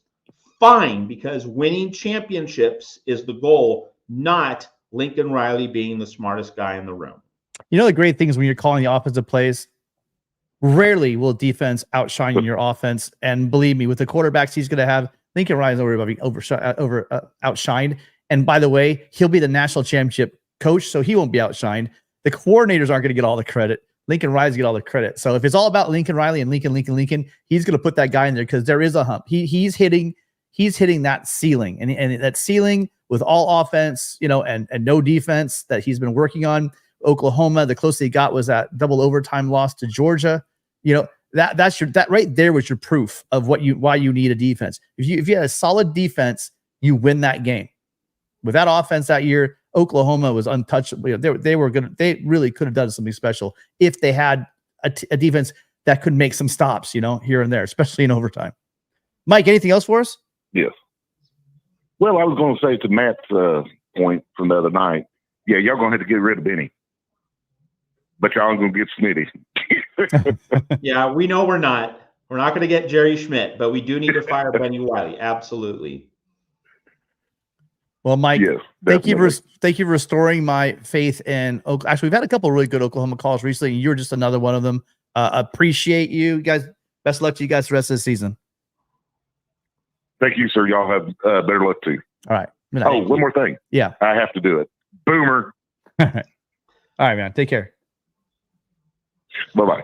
fine, because winning championships is the goal, not Lincoln Riley being the smartest guy in the room. You know, the great thing is when you're calling the offensive plays, rarely will defense outshine your offense. And believe me, with the quarterbacks he's going to have, Lincoln Riley's over being outshined. And by the way, he'll be the national championship coach, so he won't be outshined. The coordinators aren't going to get all the credit. Lincoln Riley's get all the credit. So if it's all about Lincoln Riley and Lincoln, he's going to put that guy in there because there is a hump. He's hitting that ceiling, and that ceiling with all offense, you know, and no defense that he's been working on. Oklahoma, the closest he got was that double overtime loss to Georgia. You know, that right there was your proof of why you need a defense. If you had a solid defense, you win that game. With that offense that year, Oklahoma was untouchable. They really could have done something special if they had a defense that could make some stops, you know, here and there, especially in overtime. Mike, anything else for us? Yes. Well, I was going to say to Matt's point from the other night, yeah, y'all going to have to get rid of Benny, but y'all going to get Smitty. Yeah, we know we're not. We're not going to get Jerry Schmidt, but we do need to fire Benny Wiley. Absolutely. Well, Mike, yes, thank you for restoring my faith in Oklahoma. Actually, we've had a couple of really good Oklahoma calls recently, and you're just another one of them. Appreciate you guys. Best of luck to you guys the rest of the season. Thank you, sir. Y'all have better luck too. All right. One more thing. Yeah. I have to do it. Boomer. All right, man. Take care. Bye-bye.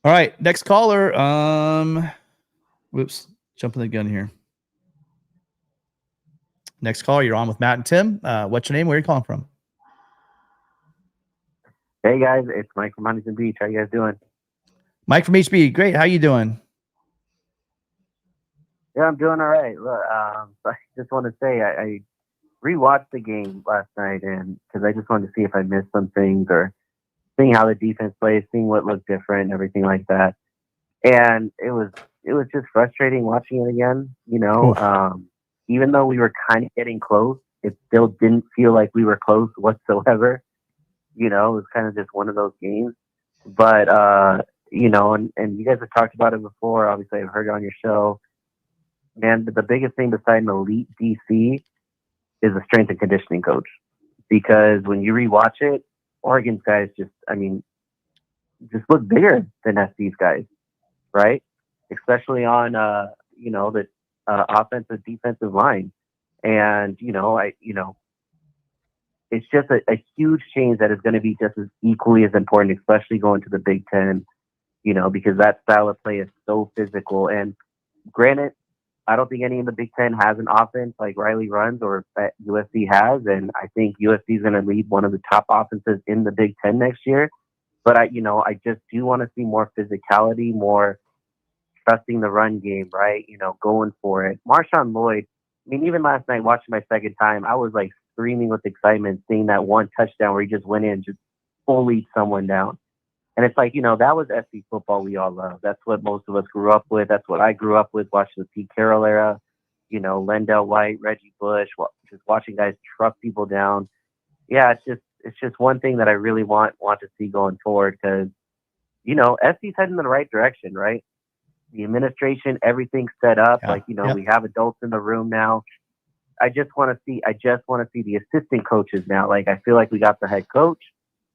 All right. Next caller. Whoops. Jumping the gun here. Next caller. You're on with Matt and Tim. What's your name? Where are you calling from? Hey, guys. It's Mike from Huntington Beach. How you guys doing? Mike from HB. Great. How you doing? Yeah, I'm doing all right. Look, I just want to say I rewatched the game last night, and because I just wanted to see if I missed some things or seeing how the defense plays, seeing what looked different, and everything like that. And it was just frustrating watching it again. Even though we were kind of getting close, it still didn't feel like we were close whatsoever. It was kind of just one of those games. But and you guys have talked about it before. Obviously, I've heard it on your show. And the biggest thing besides an elite DC is a strength and conditioning coach. Because when you rewatch it, Oregon's guys just look bigger than SC's guys, right? Especially on the offensive defensive line, and it's just a huge change that is going to be just as equally as important, especially going to the Big Ten, because that style of play is so physical. And granted, I don't think any in the Big Ten has an offense like Riley runs or that USC has. And I think USC is going to lead one of the top offenses in the Big Ten next year. But I just do want to see more physicality, more trusting the run game, right? Going for it. Marshawn Lloyd, even last night watching my second time, I was like screaming with excitement seeing that one touchdown where he just went in and just bullied someone down. And it's like, that was SC football we all love. That's what most of us grew up with. That's what I grew up with, watching the Pete Carroll era, Lendell White, Reggie Bush, just watching guys truck people down. Yeah, it's just one thing that I really want to see going forward, because, SC's heading in the right direction, right? The administration, everything's set up. Yeah. We have adults in the room now. I just want to see the assistant coaches now. Like, I feel like we got the head coach.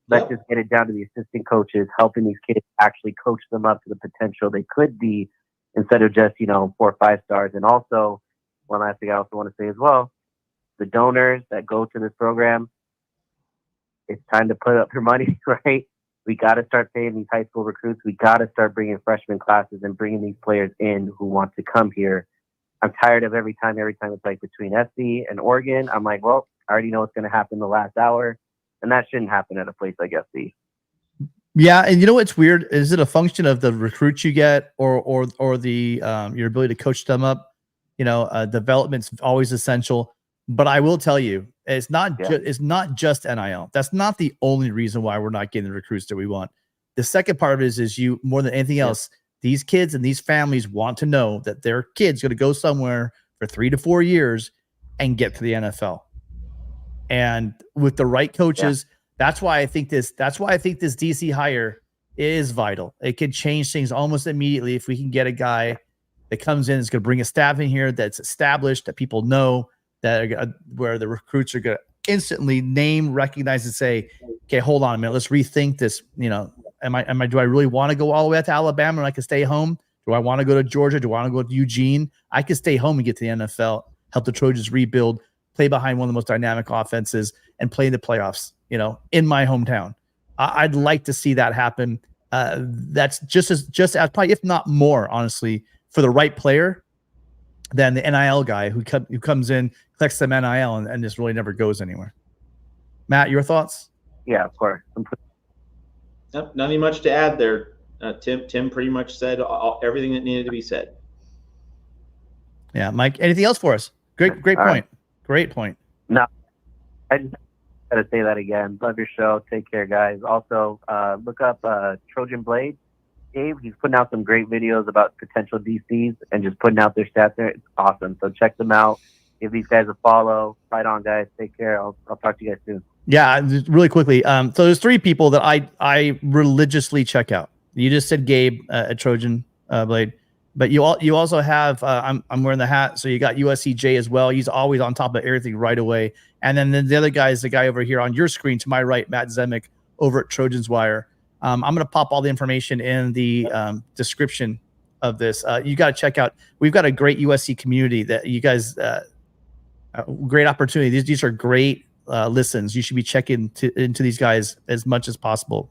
Let's just get it down to the assistant coaches, helping these kids actually coach them up to the potential they could be, instead of just, 4 or 5 stars. And also, one last thing I also want to say as well, the donors that go to this program, it's time to put up your money, right? We got to start paying these high school recruits. We got to start bringing freshman classes and bringing these players in who want to come here. I'm tired of every time it's like between SC and Oregon. I'm like, well, I already know what's going to happen the last hour. And that shouldn't happen at a place like SC. Yeah, and what's weird? Is it a function of the recruits you get, or the your ability to coach them up? Development's always essential. But I will tell you, it's not just NIL. That's not the only reason why we're not getting the recruits that we want. The second part of it is you, more than anything else, these kids and these families want to know that their kid's going to go somewhere for 3 to 4 years and get to the NFL. And with the right coaches, that's why I think this DC hire is vital. It could change things almost immediately if we can get a guy that comes in, is going to bring a staff in here that's established, that people know, that where the recruits are going to instantly name, recognize, and say, okay, hold on a minute, let's rethink this. Do I really want to go all the way out to Alabama and I can stay home? Do I want to go to Georgia? Do I want to go to Eugene? I can stay home and get to the NFL, help the Trojans rebuild, play behind one of the most dynamic offenses, and play in the playoffs, in my hometown. I'd like to see that happen. That's just as probably, if not more, honestly, for the right player than the NIL guy who comes in, collects some NIL, and just really never goes anywhere. Matt, your thoughts? Yeah, of course. Nope, nothing much to add there. Tim pretty much said everything that needed to be said. Yeah, Mike, anything else for us? Great point. Right. Great point. No, I just got to say that again. Love your show. Take care, guys. Also, look up Trojan Blade. Gabe, he's putting out some great videos about potential DCs and just putting out their stats there. It's awesome. So check them out. Give these guys a follow. Right on, guys. Take care. I'll talk to you guys soon. Yeah, just really quickly. So there's 3 people that I religiously check out. You just said Gabe at Trojan Blade, but you also have I'm wearing the hat, so you got USC Jay as well. He's always on top of everything right away. And then the other guy is the guy over here on your screen to my right, Matt Zemek over at Trojans Wire. I'm going to pop all the information in the description of this. You got to check out. We've got a great USC community that you guys. Great opportunity. These are great listens. You should be checking into these guys as much as possible.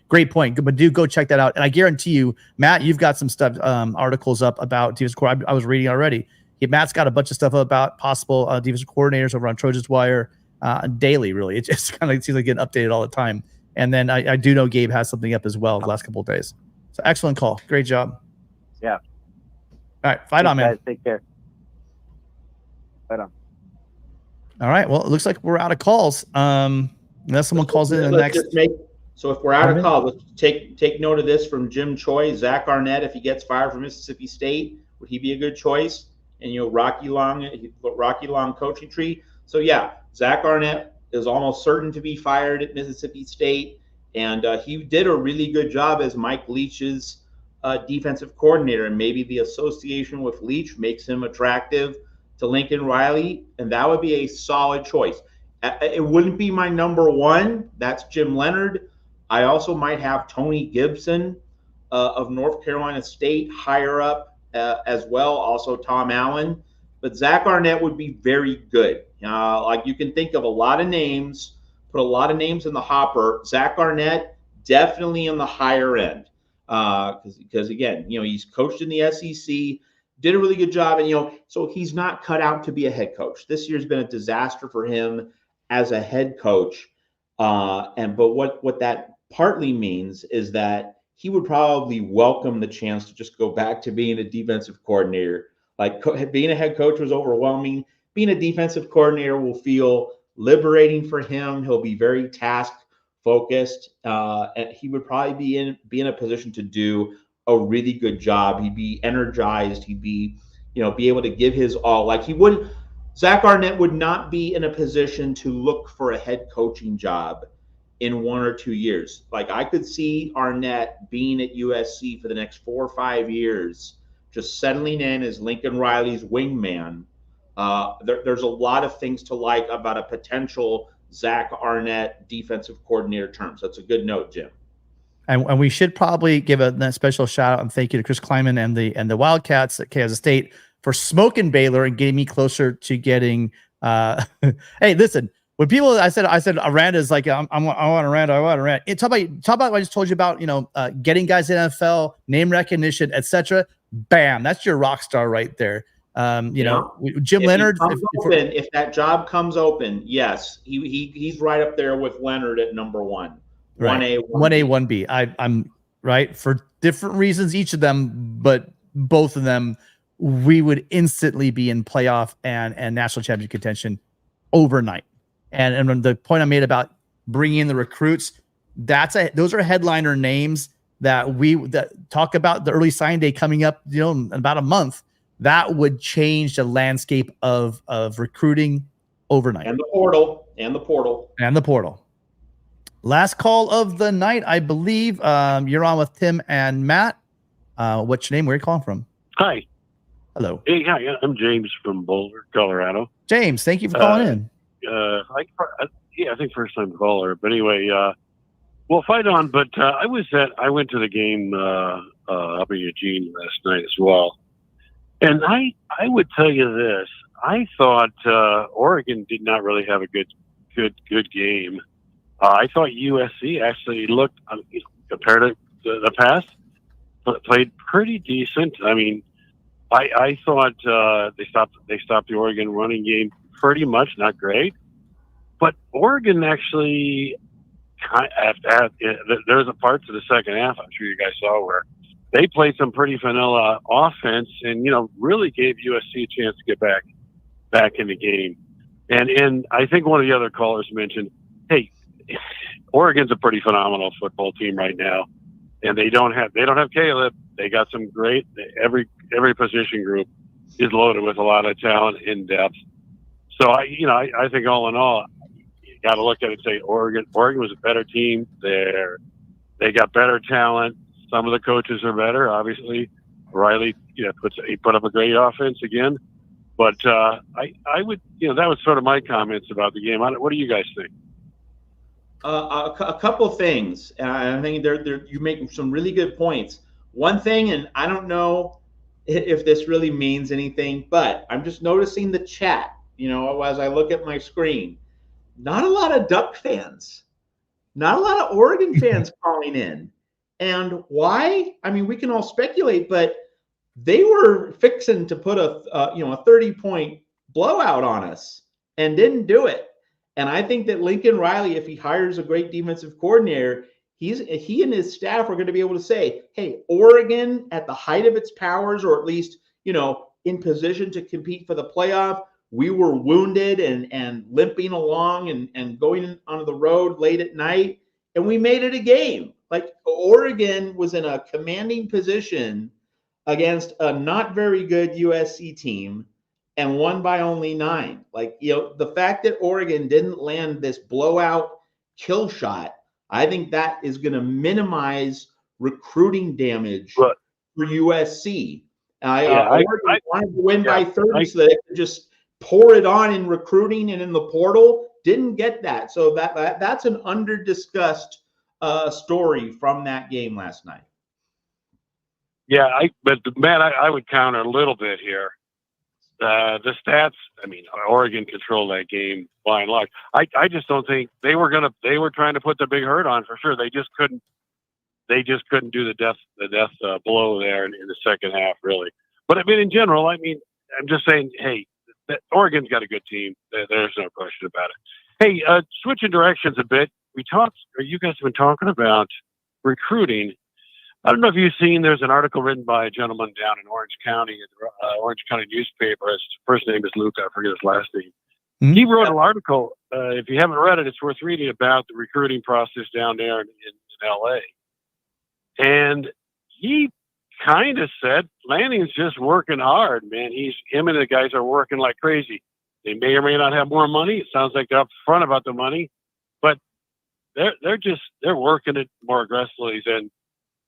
Great point. But do go check that out. And I guarantee you, Matt, you've got some stuff, articles up about defensive core. I was reading already. Yeah, Matt's got a bunch of stuff about possible defensive coordinators over on Trojans Wire daily, really. It just kind of seems like getting updated all the time. And then I do know Gabe has something up as well the last couple of days. So excellent call. Great job. Yeah. All right. Fight on, man. Guys, take care. Fight on. All right. Well, it looks like we're out of calls. Unless someone calls in the next. So if we're out of college, let's take note of this from Jim Choi. Zach Arnett, if he gets fired from Mississippi State, would he be a good choice? And Rocky Long coaching tree. So yeah, Zach Arnett is almost certain to be fired at Mississippi State, and he did a really good job as Mike Leach's defensive coordinator. And maybe the association with Leach makes him attractive to Lincoln Riley, and that would be a solid choice. It wouldn't be my number one. That's Jim Leonard. I also might have Tony Gibson of North Carolina State higher up as well. Also Tom Allen. But Zach Arnett would be very good. Like you can think of a lot of names, put a lot of names in the hopper. Zach Arnett definitely in the higher end because again, he's coached in the SEC, did a really good job, and so he's not cut out to be a head coach. This year's been a disaster for him as a head coach. But what that partly means is that he would probably welcome the chance to just go back to being a defensive coordinator. Like being a head coach was overwhelming. Being a defensive coordinator will feel liberating for him. He'll be very task focused, and he would probably be in a position to do a really good job. He'd be energized. He'd be able to give his all. Like Zach Arnett would not be in a position to look for a head coaching job in 1 or 2 years. Like I could see Arnett being at USC for the next 4 or 5 years, just settling in as Lincoln Riley's wingman. There's a lot of things to like about a potential Zach Arnett defensive coordinator term. So that's a good note, Jim. And we should probably give a special shout out and thank you to Chris Kleiman and the Wildcats at Kansas State for smoking Baylor and getting me closer to getting. Hey, listen. When people, I said Aranda is like I want Aranda. Talk about what I just told you about. Getting guys in NFL, name recognition, etc. Bam, that's your rock star right there. Jim Leonard. If that job comes open, yes, he's right up there with Leonard at number one. Right. 1A, 1B. I'm right for different reasons, each of them, but both of them, we would instantly be in playoff and national championship contention overnight. And the point I made about bringing in the recruits, those are headliner names that talk about the early sign day coming up, in about a month. That would change the landscape of recruiting overnight. And the portal. Last call of the night, I believe. You're on with Tim and Matt. What's your name? Where are you calling from? Hi. Hello. Hey, hi. I'm James from Boulder, Colorado. James, thank you for calling in. I think first time caller. But anyway, we'll fight on. But I went to the game up in Eugene last night as well. And I would tell you this. I thought Oregon did not really have a good game. I thought USC actually looked, compared to the past, played pretty decent. I mean, I thought they stopped the Oregon running game pretty much, not great. But Oregon actually, there's a part to the second half, I'm sure you guys saw, where they played some pretty vanilla offense and, really gave USC a chance to get back in the game. And I think one of the other callers mentioned, hey, Oregon's a pretty phenomenal football team right now. And they don't have Caleb. They got some great, every position group is loaded with a lot of talent in depth. So I think all in all, you got to look at it and say Oregon was a better team. They got better talent. Some of the coaches are better, obviously. Riley, he put up a great offense again. But I would, that was sort of my comments about the game. What do you guys think? A couple of things. I think you make some really good points. One thing, and I don't know if this really means anything, but I'm just noticing the chat, as I look at my screen. Not a lot of Duck fans. Not a lot of Oregon fans calling in. And why? I mean, we can all speculate, but they were fixing to put a 30-point blowout on us and didn't do it. And I think that Lincoln Riley, if he hires a great defensive coordinator, he and his staff are going to be able to say, hey, Oregon at the height of its powers, or at least, in position to compete for the playoff, we were wounded and limping along and going on the road late at night. and we made it a game. Like Oregon was in a commanding position against a not very good USC team and won by only 9. Like, the fact that Oregon didn't land this blowout kill shot, I think that is going to minimize recruiting damage for USC. Oregon wanted to win by 30 so that it could just pour it on in recruiting and in the portal. Didn't get that. So that's an under-discussed story from that game last night. Yeah, but Matt, I would counter a little bit here. The stats, I mean, Oregon controlled that game by and large. I just don't think they were trying to put the big hurt on for sure. They just couldn't do the death blow there in the second half, really. But I mean, in general, I'm just saying, hey, Oregon's got a good team. There's no question about it. Hey, switching directions a bit, you guys have been talking about recruiting. I don't know if you've seen, there's an article written by a gentleman down in Orange County, Orange County newspaper. His first name is Luke. I forget his last name. Mm-hmm. He wrote an article. If you haven't read it, it's worth reading, about the recruiting process down there in L.A. And he kind of said Lanning's just working hard, man. Him and the guys are working like crazy. They may or may not have more money. It sounds like they're up front about the money, but they're working it more aggressively than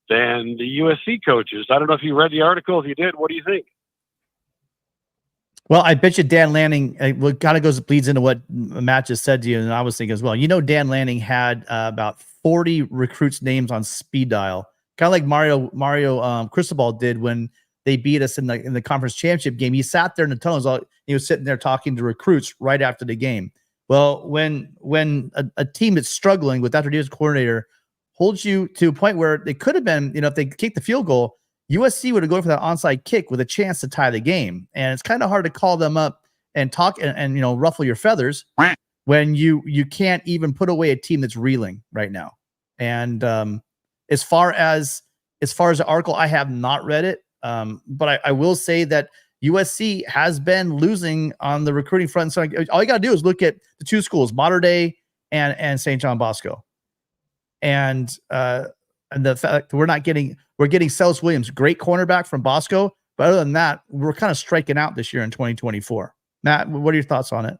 the USC coaches. I don't know if you read the article. If you did, what do you think? Well, I bet you Dan Lanning, what kind of bleeds into what Matt just said to you, and I was thinking as well. Dan Lanning had about 40 recruits' names on speed dial, kind of like Mario Cristobal did when they beat us in the conference championship game. He sat there in the tunnels. He was sitting there talking to recruits right after the game. Well, when a team that's struggling with that defensive coordinator holds you to a point where they could have been, if they kicked the field goal, USC would have gone for that onside kick with a chance to tie the game. And it's kind of hard to call them up and talk and ruffle your feathers when you can't even put away a team that's reeling right now. And as far as the article, I have not read it, but I will say that USC has been losing on the recruiting front. So all you got to do is look at the two schools, Mater Dei and St. John Bosco. And the fact that we're getting Celis Williams, great cornerback from Bosco. But other than that, we're kind of striking out this year in 2024. Matt, what are your thoughts on it?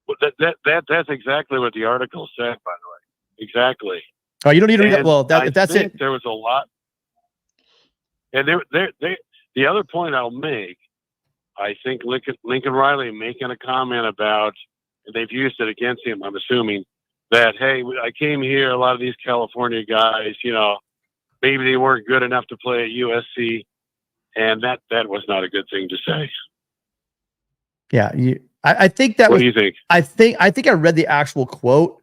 Well, that's exactly what the article said, by the way. Exactly. Oh, you don't need to read that. Well, that's it. There was a lot. And the other point I'll make, I think Lincoln Riley making a comment about, they've used it against him, I'm assuming, that, hey, I came here, a lot of these California guys, maybe they weren't good enough to play at USC, and that was not a good thing to say. Yeah, I think that. What do you think? I think I read the actual quote.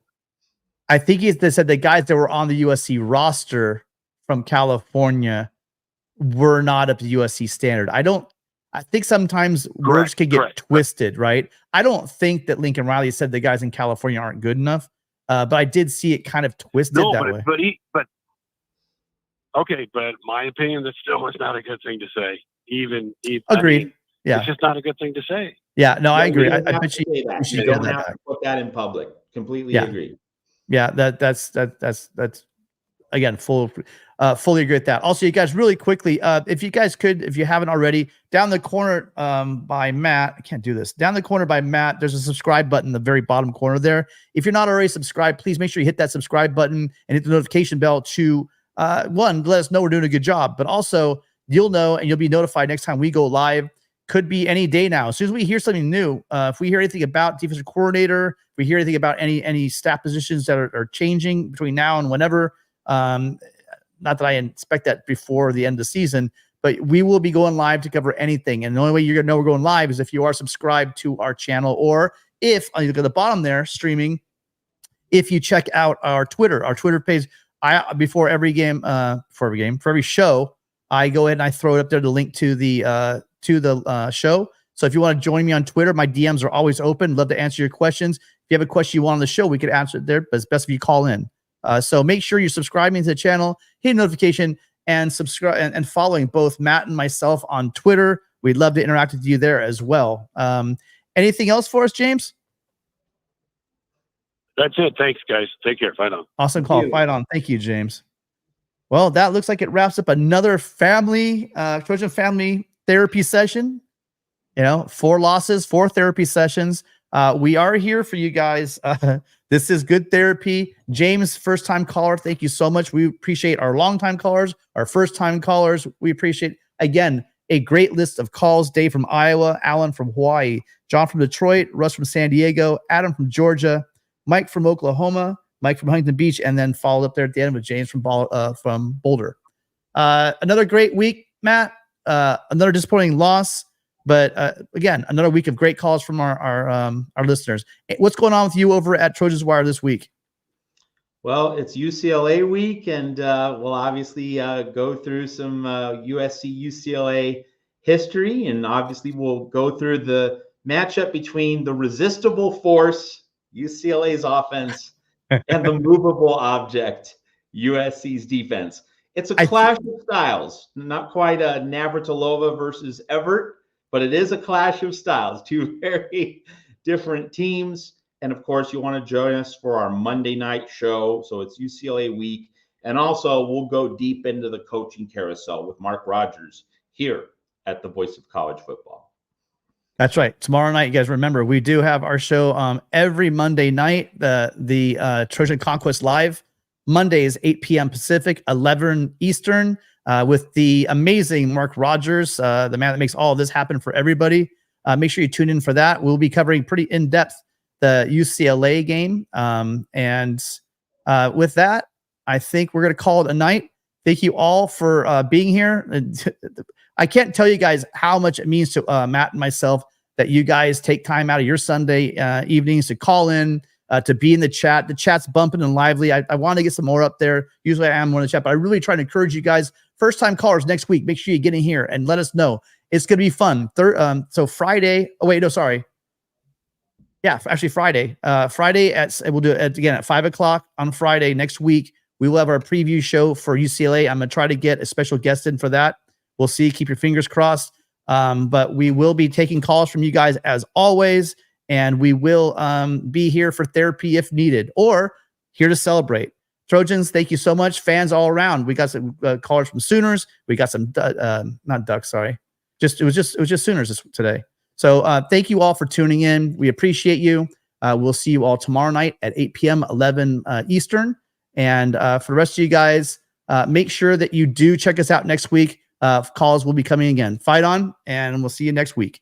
I think they said the guys that were on the USC roster from California were not up to USC standard. I think sometimes words can get twisted, right? I don't think that Lincoln Riley said the guys in California aren't good enough. But I did see it kind of twisted way. But my opinion, that still was not a good thing to say. Even agreed. Yeah, it's just not a good thing to say. Yeah, no, I agree. I bet you don't have to put that in public. Completely agree. Yeah, that's again fully agree with that. Also, you guys, really quickly, if you guys could, if you haven't already, down the corner by Matt, I can't do this. Down the corner by Matt, there's a subscribe button in the very bottom corner there. If you're not already subscribed, please make sure you hit that subscribe button and hit the notification bell to one, let us know we're doing a good job, but also you'll know and you'll be notified next time we go live. Could be any day now. As soon as we hear something new, if we hear anything about defensive coordinator, if we hear anything about any staff positions that are changing between now and whenever, not that I expect that before the end of the season, but we will be going live to cover anything. And the only way you're going to know we're going live is if you are subscribed to our channel, or if, you look at the bottom there, streaming, if you check out our Twitter page. Before every show, I go ahead and I throw it up there, the link to the show. So if you want to join me on Twitter, my DMs are always open. Love to answer your questions. If you have a question you want on the show, we could answer it there, but it's best if you call in. So make sure you're subscribing to the channel, hit a notification, and subscribe and following both Matt and myself on Twitter. We'd love to interact with you there as well. Anything else for us, James? That's it. Thanks, guys. Take care. Fight on. Awesome call. you. Fight on. Thank you, James. Well, that looks like it wraps up another Trojan family therapy session. 4 losses, 4 therapy sessions. We are here for you guys. This is good therapy. James, first time caller. Thank you so much. We appreciate our longtime callers, our first time callers. We appreciate, again, a great list of calls. Dave from Iowa, Alan from Hawaii, John from Detroit, Russ from San Diego, Adam from Georgia, Mike from Oklahoma, Mike from Huntington Beach, and then followed up there at the end with James from Boulder. Another great week, Matt. Another disappointing loss, but again, another week of great calls from our listeners. What's going on with you over at Trojans Wire this week? Well, it's UCLA week, and we'll obviously go through some USC UCLA history, and obviously we'll go through the matchup between the resistible force, UCLA's offense, and the movable object, USC's defense. It's a clash of styles, not quite a Navratilova versus Everett, but it is a clash of styles. 2 very different teams. And of course, you want to join us for our Monday night show. So it's UCLA week. And also, we'll go deep into the coaching carousel with Mark Rogers here at the Voice of College Football. That's right. Tomorrow night, you guys remember, we do have our show every Monday night, the Trojan Conquest Live. Mondays, 8 p.m. Pacific, 11 Eastern, with the amazing Mark Rogers, the man that makes all of this happen for everybody. Make sure you tune in for that. We'll be covering pretty in-depth the UCLA game. And with that, I think we're going to call it a night. Thank you all for being here. I can't tell you guys how much it means to Matt and myself that you guys take time out of your Sunday evenings to call in, to be in the chat. The chat's bumping and lively. I want to get some more up there. Usually I am on the chat, but I really try to encourage you guys. First-time callers next week, make sure you get in here and let us know. It's going to be fun. So Friday. Oh, wait, no, sorry. Yeah, actually Friday. Friday we'll do it again at 5 o'clock on Friday next week. We will have our preview show for UCLA. I'm going to try to get a special guest in for that. We'll see. Keep your fingers crossed. But we will be taking calls from you guys as always, and we will be here for therapy if needed, or here to celebrate. Trojans, thank you so much. Fans all around. We got some callers from Sooners. We got some not Ducks. Sorry, it was just Sooners today. So thank you all for tuning in. We appreciate you. We'll see you all tomorrow night at 8 p.m., 11 Eastern. And for the rest of you guys, make sure that you do check us out next week. Calls will be coming again. Fight on, and we'll see you next week.